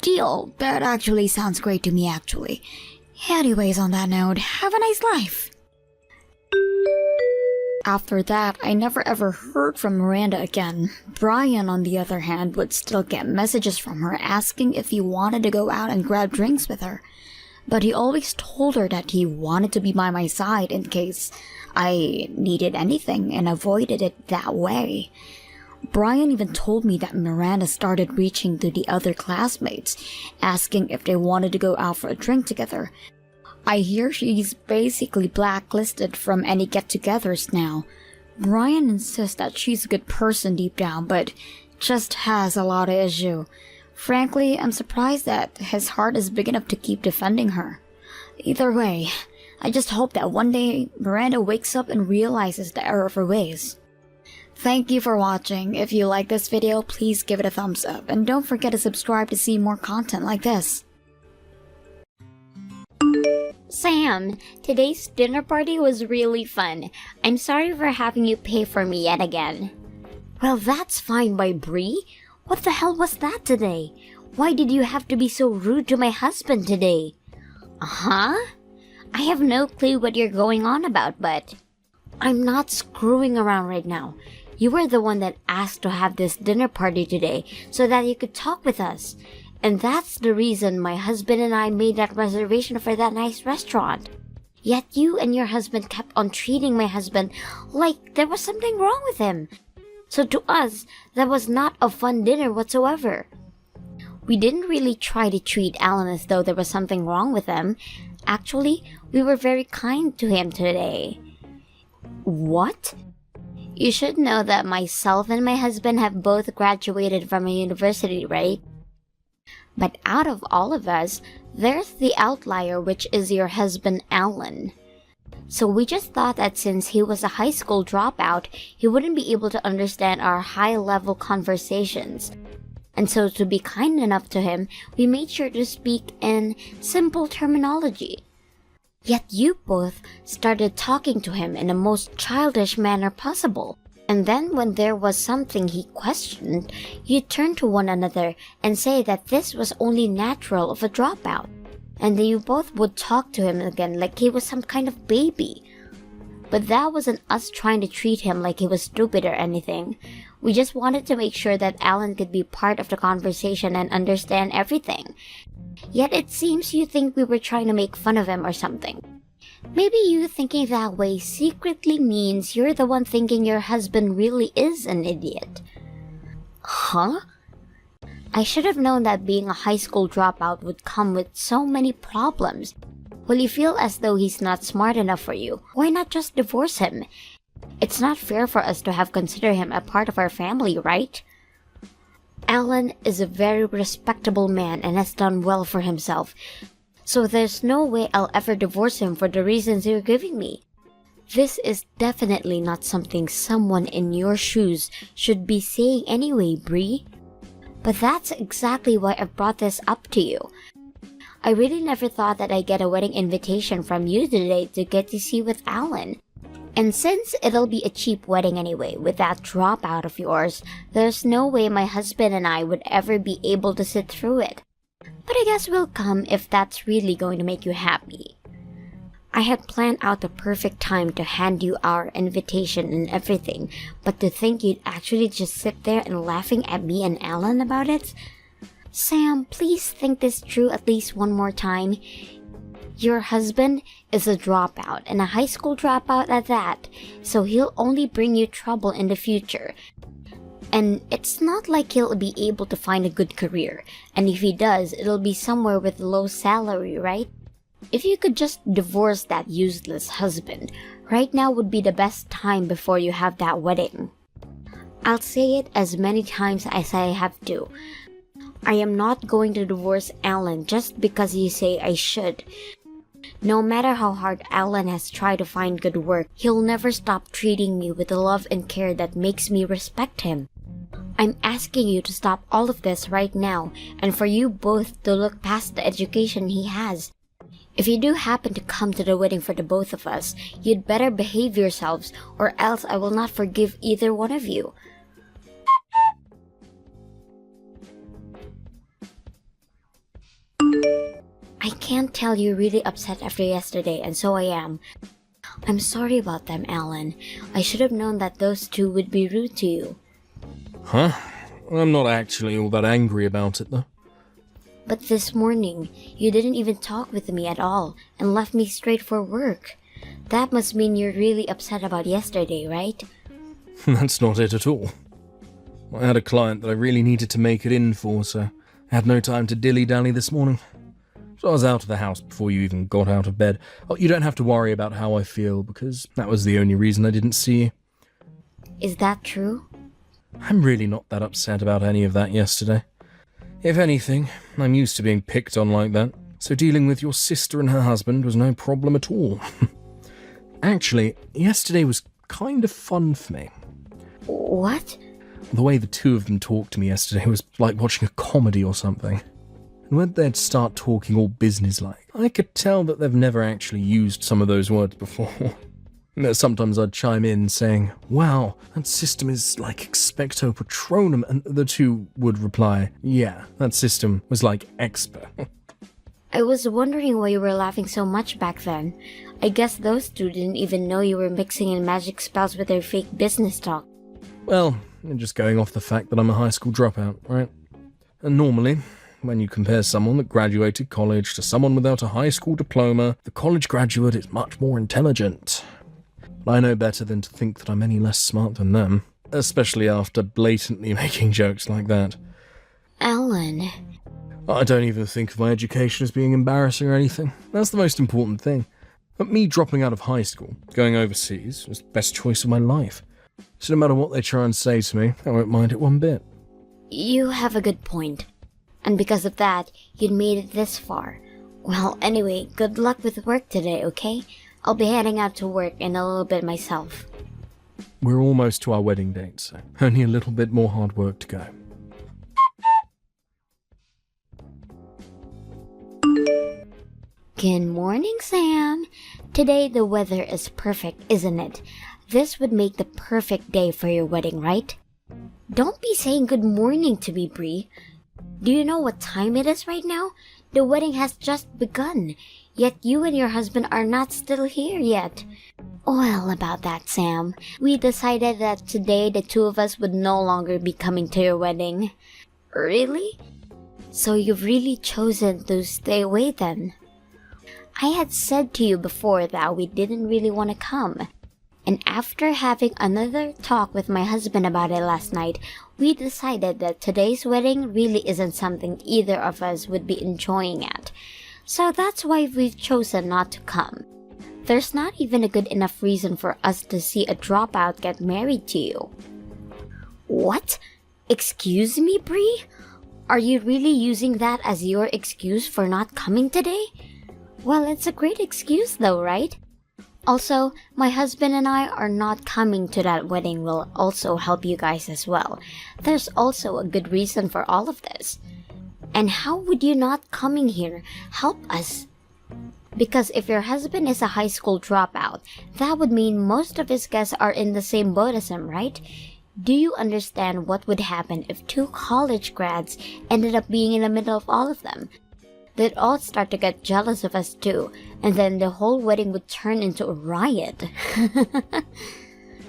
Deal. That actually sounds great to me, actually. Anyways, on that note, have a nice life. After that, I never ever heard from Miranda again. Brian, on the other hand, would still get messages from her asking if he wanted to go out and grab drinks with her. But he always told her that he wanted to be by my side in case I needed anything and avoided it that way. Brian even told me that Miranda started reaching to the other classmates, asking if they wanted to go out for a drink together. I hear she's basically blacklisted from any get-togethers now. Brian insists that she's a good person deep down, but just has a lot of issue. Frankly, I'm surprised that his heart is big enough to keep defending her. Either way, I just hope that one day Miranda wakes up and realizes the error of her ways. Thank you for watching. If you like this video, please give it a thumbs up, and don't forget to subscribe to see more content like this. Sam, today's dinner party was really fun. I'm sorry for having you pay for me yet again. Well, that's fine by Bree. What the hell was that today? Why did you have to be so rude to my husband today? Huh? I have no clue what you're going on about, but I'm not screwing around right now. You were the one that asked to have this dinner party today so that you could talk with us. And that's the reason my husband and I made that reservation for that nice restaurant. Yet you and your husband kept on treating my husband like there was something wrong with him. So to us, that was not a fun dinner whatsoever. We didn't really try to treat Alan as though there was something wrong with him. Actually, we were very kind to him today. what? You should know that myself and my husband have both graduated from a university, right? But out of all of us, there's the outlier, which is your husband, Alan. So we just thought that since he was a high school dropout, he wouldn't be able to understand our high-level conversations. And so to be kind enough to him, we made sure to speak in simple terminology. Yet you both started talking to him in the most childish manner possible. And then when there was something he questioned, you turned to one another and say that this was only natural of a dropout. and then you both would talk to him again like he was some kind of baby. But that wasn't us trying to treat him like he was stupid or anything. We just wanted to make sure that Alan could be part of the conversation and understand everything. Yet it seems you think we were trying to make fun of him or something. Maybe you thinking that way secretly means you're the one thinking your husband really is an idiot. Huh? I should have known that being a high school dropout would come with so many problems. Will you feel as though he's not smart enough for you? Why not just divorce him? It's not fair for us to have considered him a part of our family, right? Alan is a very respectable man and has done well for himself. So there's no way I'll ever divorce him for the reasons you're giving me. This is definitely not something someone in your shoes should be saying anyway, Bree. But that's exactly why I brought this up to you. I really never thought that I'd get a wedding invitation from you today to get to see with Alan. And since it'll be a cheap wedding anyway, with that dropout of yours, there's no way my husband and I would ever be able to sit through it. But I guess we'll come if that's really going to make you happy. I had planned out the perfect time to hand you our invitation and everything, but to think you'd actually just sit there and laughing at me and Alan about it? Sam, please think this through at least one more time. Your husband is a dropout, and a high school dropout at that, so he'll only bring you trouble in the future. And it's not like he'll be able to find a good career, and if he does, it'll be somewhere with low salary, right? If you could just divorce that useless husband, right now would be the best time before you have that wedding. I'll say it as many times as I have to. I am not going to divorce Alan just because you say I should. No matter how hard Alan has tried to find good work, he'll never stop treating me with the love and care that makes me respect him. I'm asking you to stop all of this right now, and for you both to look past the education he has. If you do happen to come to the wedding for the both of us, you'd better behave yourselves, or else I will not forgive either one of you. I can't tell you're really upset after yesterday, and so I am. I'm sorry about them, Alan. I should have known that those two would be rude to you. Huh? I'm not actually all that angry about it, though. But this morning, you didn't even talk with me at all, and left me straight for work. That must mean you're really upset about yesterday, right? That's not it at all. I had a client that I really needed to make it in for, so I had no time to dilly-dally this morning. So I was out of the house before you even got out of bed. Oh, you don't have to worry about how I feel, because that was the only reason I didn't see you. Is that true? I'm really not that upset about any of that yesterday. If anything, I'm used to being picked on like that, so dealing with your sister and her husband was no problem at all. Actually, yesterday was kind of fun for me. What? The way the two of them talked to me yesterday was like watching a comedy or something. And when they'd start talking all businesslike, I could tell that they've never actually used some of those words before. Sometimes I'd chime in saying, wow, that system is like expecto patronum, and the two would reply, yeah, that system was like expa. I was wondering why you were laughing so much back then. I guess those two didn't even know you were mixing in magic spells with their fake business talk. Well, just going off the fact that I'm a high school dropout, right? And normally, when you compare someone that graduated college to someone without a high school diploma, the college graduate is much more intelligent. I know better than to think that I'm any less smart than them, especially after blatantly making jokes like that. Alan. I don't even think of my education as being embarrassing or anything. That's the most important thing. But me dropping out of high school, going overseas, was the best choice of my life. So no matter what they try and say to me, I won't mind it one bit. You have a good point. And because of that, you'd made it this far. Well, anyway, good luck with work today, okay? I'll be heading out to work in a little bit myself. We're almost to our wedding date, so only a little bit more hard work to go. Good morning, Sam. Today the weather is perfect, isn't it? This would make the perfect day for your wedding, right? Don't be saying good morning to me, Bree. Do you know what time it is right now? The wedding has just begun, yet you and your husband are not still here yet. Well, about that, Sam, we decided that today the two of us would no longer be coming to your wedding. Really? So you've really chosen to stay away then? I had said to you before that we didn't really want to come. And after having another talk with my husband about it last night, we decided that today's wedding really isn't something either of us would be enjoying at. So that's why we've chosen not to come. There's not even a good enough reason for us to see a dropout get married to you. What? Excuse me, Bree? Are you really using that as your excuse for not coming today? Well, it's a great excuse though, right? Also, my husband and I are not coming to that wedding will also help you guys as well. There's also a good reason for all of this. And how would you not coming here help us? Because if your husband is a high school dropout, that would mean most of his guests are in the same boat as him, right? Do you understand what would happen if 2 college grads ended up being in the middle of all of them? They'd all start to get jealous of us too, and then the whole wedding would turn into a riot.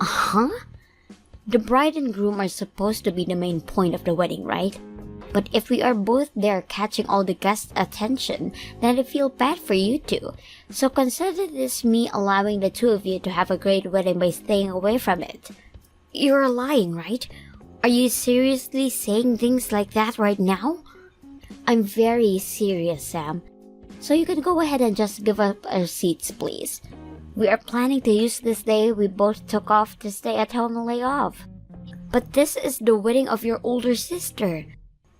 Uh-huh? The bride and groom are supposed to be the main point of the wedding, right? But if we are both there catching all the guests' attention, then I feel bad for you two. So consider this me allowing the two of you to have a great wedding by staying away from it. You're lying, right? Are you seriously saying things like that right now? I'm very serious, Sam. So you can go ahead and just give up our seats, please. We are planning to use this day we both took off to stay at home and lay off. But this is the wedding of your older sister.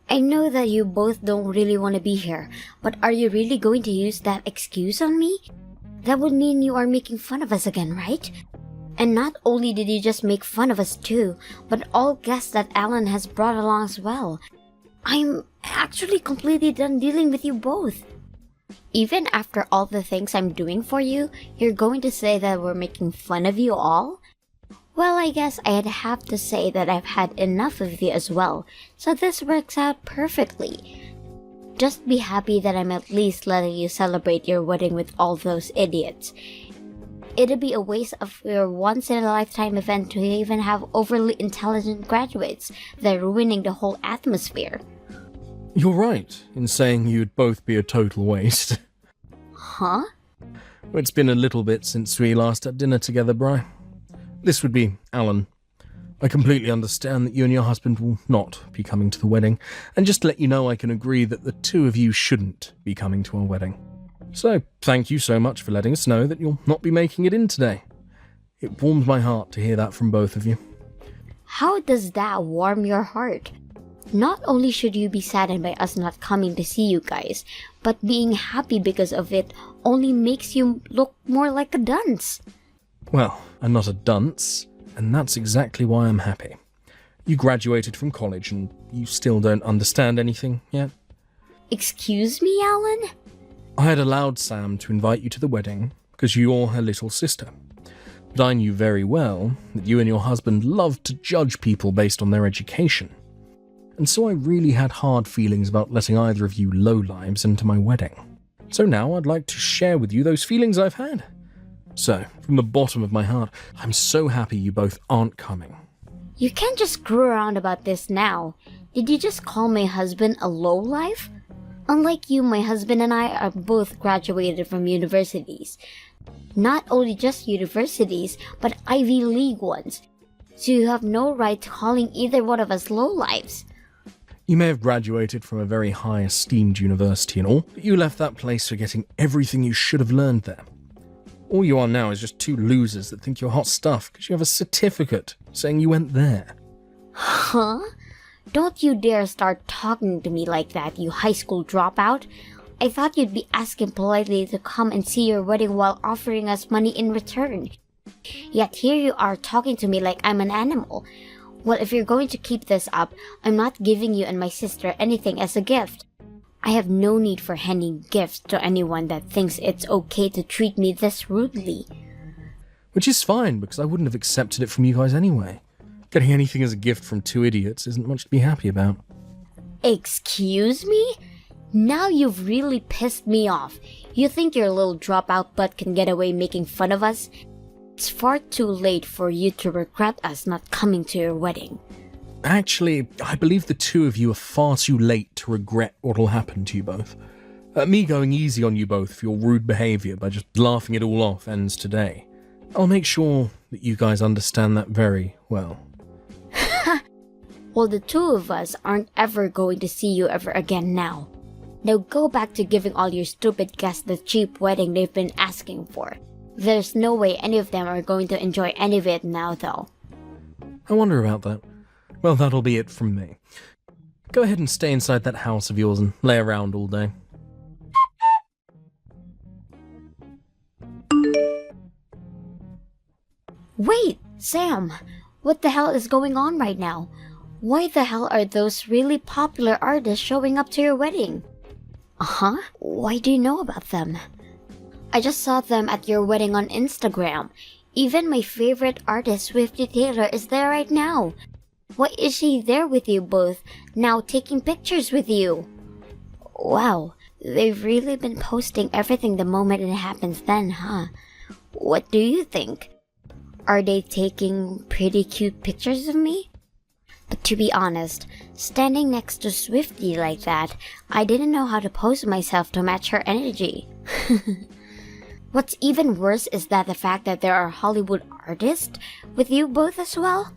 I know that you both don't really want to be here, but are you really going to use that excuse on me? That would mean you are making fun of us again, right? And not only did you just make fun of us too, but all guests that Alan has brought along as well. I'm actually completely done dealing with you both. Even after all the things I'm doing for you, you're going to say that we're making fun of you all? Well, I guess I'd have to say that I've had enough of you as well, so this works out perfectly. Just be happy that I'm at least letting you celebrate your wedding with all those idiots. It'd be a waste of your once-in-a-lifetime event to even have overly intelligent graduates. They're ruining the whole atmosphere. You're right in saying you'd both be a total waste. Huh? It's been a little bit since we last had dinner together, Bri. This would be Alan. I completely understand that you and your husband will not be coming to the wedding, and just to let you know I can agree that the two of you shouldn't be coming to our wedding. So, thank you so much for letting us know that you'll not be making it in today. It warms my heart to hear that from both of you. How does that warm your heart? Not only should you be saddened by us not coming to see you guys, but being happy because of it only makes you look more like a dunce. Well, I'm not a dunce, and that's exactly why I'm happy. You graduated from college and you still don't understand anything yet? Excuse me, Alan? I had allowed Sam to invite you to the wedding because you're her little sister. But I knew very well that you and your husband loved to judge people based on their education. And so I really had hard feelings about letting either of you lowlives into my wedding. So now I'd like to share with you those feelings I've had. So, from the bottom of my heart, I'm so happy you both aren't coming. You can't just screw around about this now. Did you just call my husband a lowlife? Unlike you, my husband and I are both graduated from universities. Not only just universities, but Ivy League ones. So you have no right to calling either one of us lowlives. You may have graduated from a very high esteemed university and all, but you left that place forgetting everything you should have learned there. All you are now is just two losers that think you're hot stuff because you have a certificate saying you went there. Huh? Don't you dare start talking to me like that, you high school dropout. I thought you'd be asking politely to come and see your wedding while offering us money in return. Yet here you are talking to me like I'm an animal. Well, if you're going to keep this up, I'm not giving you and my sister anything as a gift. I have no need for handing gifts to anyone that thinks it's okay to treat me this rudely. Which is fine, because I wouldn't have accepted it from you guys anyway. Getting anything as a gift from two idiots isn't much to be happy about. Excuse me? Now you've really pissed me off. You think your little dropout butt can get away making fun of us? It's far too late for you to regret us not coming to your wedding. Actually, I believe the two of you are far too late to regret what'll happen to you both. Me going easy on you both for your rude behaviour by just laughing it all off ends today. I'll make sure that you guys understand that very well. Well, the two of us aren't ever going to see you ever again now. Now go back to giving all your stupid guests the cheap wedding they've been asking for. There's no way any of them are going to enjoy any of it now, though. I wonder about that. Well, that'll be it from me. Go ahead and stay inside that house of yours and lay around all day. Wait, Sam! What the hell is going on right now? Why the hell are those really popular artists showing up to your wedding? Uh-huh? Why do you know about them? I just saw them at your wedding on Instagram. Even my favorite artist, Swifty Taylor, is there right now. Why is she there with you both, now taking pictures with you? Wow, they've really been posting everything the moment it happens then, huh? What do you think? Are they taking pretty cute pictures of me? But to be honest, standing next to Swifty like that, I didn't know how to pose myself to match her energy. What's even worse is that the fact that there are Hollywood artists with you both as well.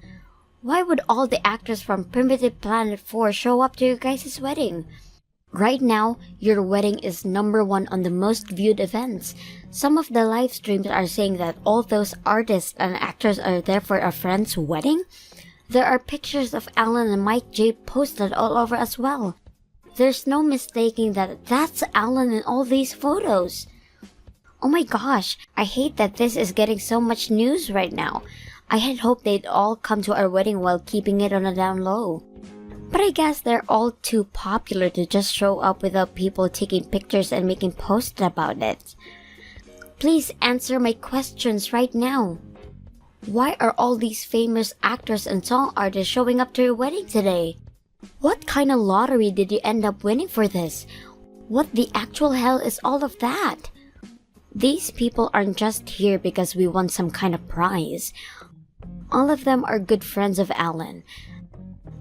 Why would all the actors from Primitive Planet 4 show up to your guys' wedding? Right now, your wedding is #1 on the most viewed events. Some of the live streams are saying that all those artists and actors are there for a friend's wedding. There are pictures of Alan and Mike J posted all over as well. There's no mistaking that that's Alan in all these photos. Oh my gosh, I hate that this is getting so much news right now. I had hoped they'd all come to our wedding while keeping it on a down low. But I guess they're all too popular to just show up without people taking pictures and making posts about it. Please answer my questions right now. Why are all these famous actors and song artists showing up to your wedding today? What kind of lottery did you end up winning for this? What the actual hell is all of that? These people aren't just here because we won some kind of prize. All of them are good friends of Alan.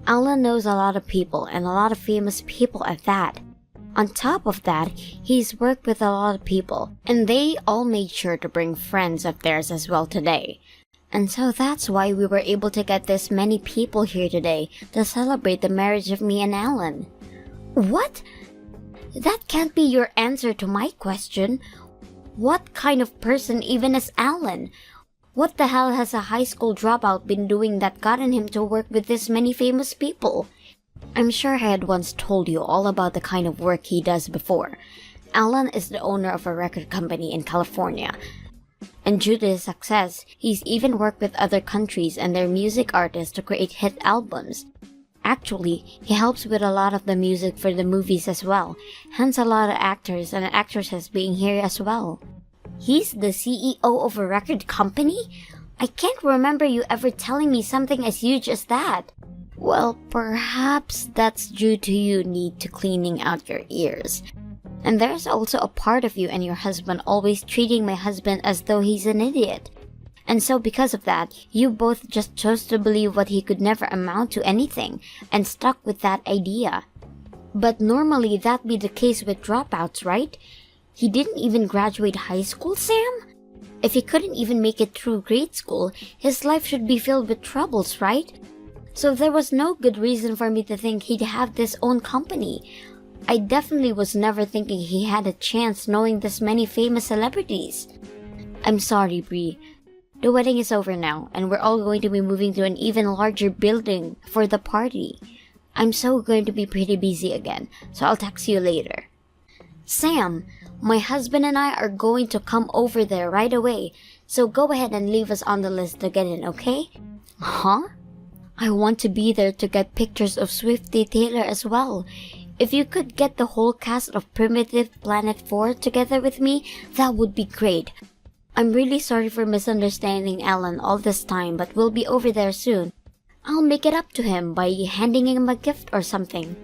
Alan knows a lot of people, and a lot of famous people at that. On top of that, he's worked with a lot of people, and they all made sure to bring friends of theirs as well today. And so that's why we were able to get this many people here today to celebrate the marriage of me and Alan. What? That can't be your answer to my question. What kind of person even is Alan? What the hell has a high school dropout been doing that gotten him to work with this many famous people? I'm sure I had once told you all about the kind of work he does before. Alan is the owner of a record company in California. And due to his success, he's even worked with other countries and their music artists to create hit albums. Actually, he helps with a lot of the music for the movies as well, hence a lot of actors and actresses being here as well. He's the CEO of a record company? I can't remember you ever telling me something as huge as that. Well, perhaps that's due to you need to cleaning out your ears. And there's also a part of you and your husband always treating my husband as though he's an idiot. And so because of that, you both just chose to believe what he could never amount to anything, and stuck with that idea. But normally that'd be the case with dropouts, right? He didn't even graduate high school, Sam? If he couldn't even make it through grade school, his life should be filled with troubles, right? So there was no good reason for me to think he'd have this own company. I definitely was never thinking he had a chance knowing this many famous celebrities. I'm sorry, Bree. The wedding is over now, and we're all going to be moving to an even larger building for the party. I'm so going to be pretty busy again, so I'll text you later. Sam, my husband and I are going to come over there right away, so go ahead and leave us on the list to get in, okay? Huh? I want to be there to get pictures of Swifty Taylor as well. If you could get the whole cast of Primitive Planet 4 together with me, that would be great. I'm really sorry for misunderstanding Alan all this time, but we'll be over there soon. I'll make it up to him by handing him a gift or something.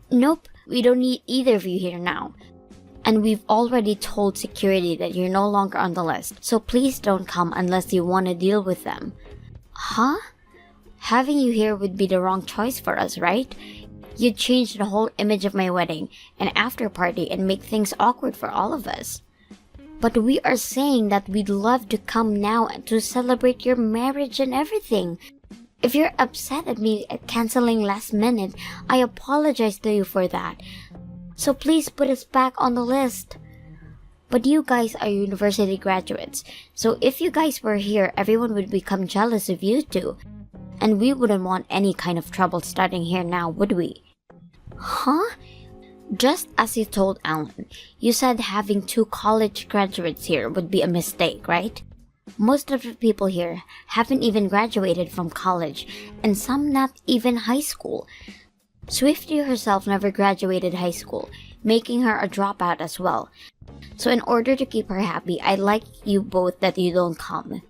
Nope, We don't need either of you here now. And we've already told security that you're no longer on the list, so please don't come unless you want to deal with them. Huh? Having you here would be the wrong choice for us, right? You'd change the whole image of my wedding and after party and make things awkward for all of us. But we are saying that we'd love to come now to celebrate your marriage and everything. If you're upset at me canceling last minute, I apologize to you for that. So please put us back on the list. But you guys are university graduates, so if you guys were here, everyone would become jealous of you two. And we wouldn't want any kind of trouble starting here now, would we? Huh? Just as you told Alan, you said having 2 college graduates here would be a mistake, right? Most of the people here haven't even graduated from college, and some not even high school. Swifty herself never graduated high school, making her a dropout as well. So in order to keep her happy, I'd like you both that you don't come.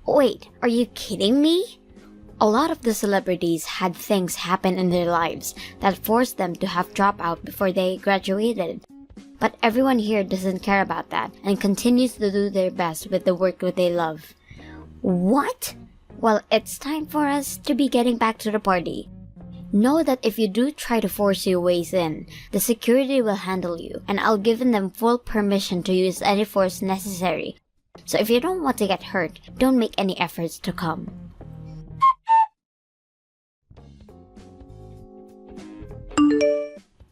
Wait, are you kidding me? A lot of the celebrities had things happen in their lives that forced them to have dropout before they graduated. But everyone here doesn't care about that and continues to do their best with the work that they love. What? Well, it's time for us to be getting back to the party. Know that if you do try to force your ways in, the security will handle you, and I'll give them full permission to use any force necessary. So if you don't want to get hurt, don't make any efforts to come.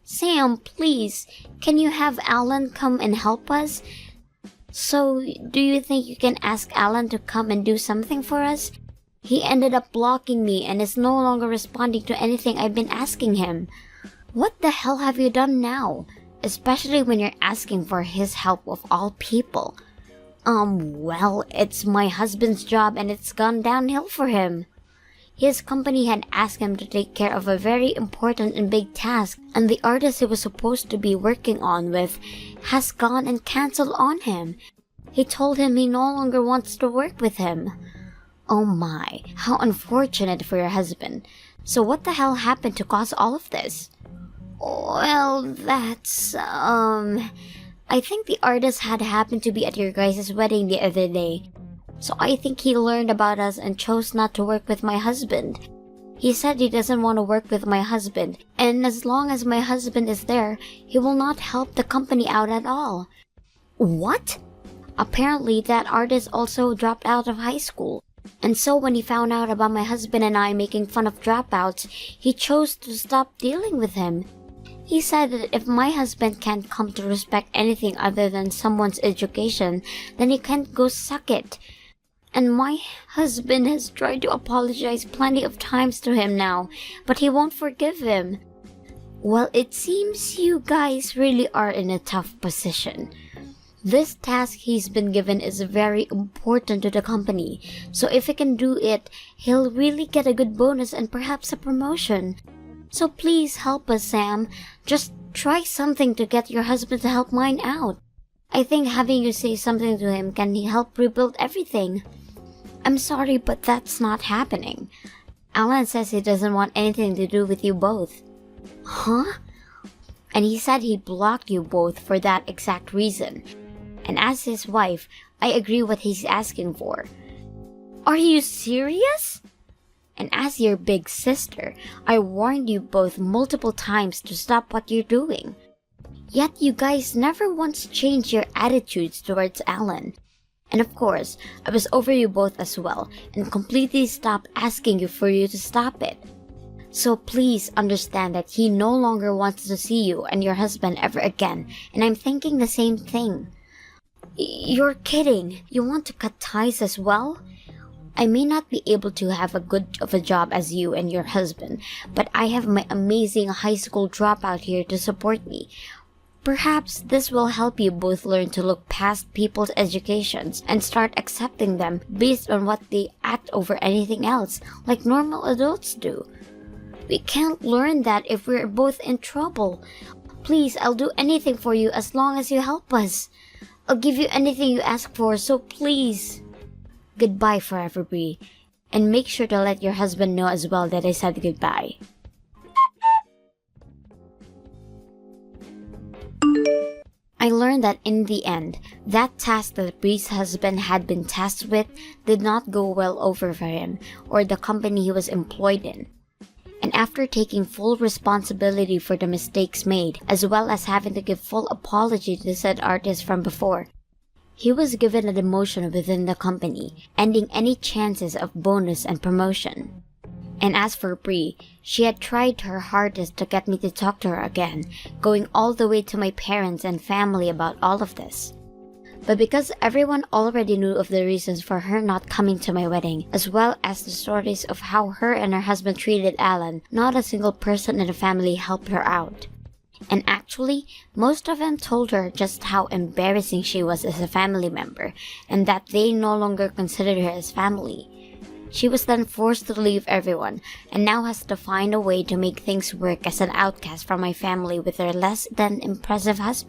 Sam, please, can you have Alan come and help us? So, do you think you can ask Alan to come and do something for us? He ended up blocking me and is no longer responding to anything I've been asking him. What the hell have you done now? Especially when you're asking for his help of all people. Well, it's my husband's job and it's gone downhill for him. His company had asked him to take care of a very important and big task, and the artist he was supposed to be working on with has gone and cancelled on him. He told him he no longer wants to work with him. Oh my, how unfortunate for your husband. So what the hell happened to cause all of this? Well, that's, I think the artist had happened to be at your guys' wedding the other day. So I think he learned about us and chose not to work with my husband. He said he doesn't want to work with my husband, and as long as my husband is there, he will not help the company out at all. What? Apparently that artist also dropped out of high school. And so when he found out about my husband and I making fun of dropouts, he chose to stop dealing with him. He said that if my husband can't come to respect anything other than someone's education, then he can't go suck it. And my husband has tried to apologize plenty of times to him now, but he won't forgive him. Well, it seems you guys really are in a tough position. This task he's been given is very important to the company, so if he can do it, he'll really get a good bonus and perhaps a promotion. So please help us, Sam. Just try something to get your husband to help mine out. I think having you say something to him can help rebuild everything. I'm sorry, but that's not happening. Alan says he doesn't want anything to do with you both. Huh? And he said he blocked you both for that exact reason. And as his wife, I agree what he's asking for. Are you serious? And as your big sister, I warned you both multiple times to stop what you're doing. Yet you guys never once changed your attitudes towards Alan. And of course, I was over you both as well and completely stopped asking you for you to stop it. So please understand that he no longer wants to see you and your husband ever again, and I'm thinking the same thing. You're kidding. You want to cut ties as well? I may not be able to have a good of a job as you and your husband, but I have my amazing high school dropout here to support me. Perhaps this will help you both learn to look past people's educations and start accepting them based on what they act over anything else, like normal adults do. We can't learn that if we're both in trouble. Please, I'll do anything for you as long as you help us. I'll give you anything you ask for, so please. Goodbye forever, Bree. And make sure to let your husband know as well that I said goodbye. I learned that in the end, that task that Bree's husband had been tasked with did not go well over for him or the company he was employed in. And after taking full responsibility for the mistakes made, as well as having to give full apology to said artist from before, he was given a demotion within the company, ending any chances of bonus and promotion. And as for Bree, she had tried her hardest to get me to talk to her again, going all the way to my parents and family about all of this. But because everyone already knew of the reasons for her not coming to my wedding, as well as the stories of how her and her husband treated Alan, not a single person in the family helped her out. And actually, most of them told her just how embarrassing she was as a family member, and that they no longer considered her as family. She was then forced to leave everyone, and now has to find a way to make things work as an outcast from my family with her less than impressive husband.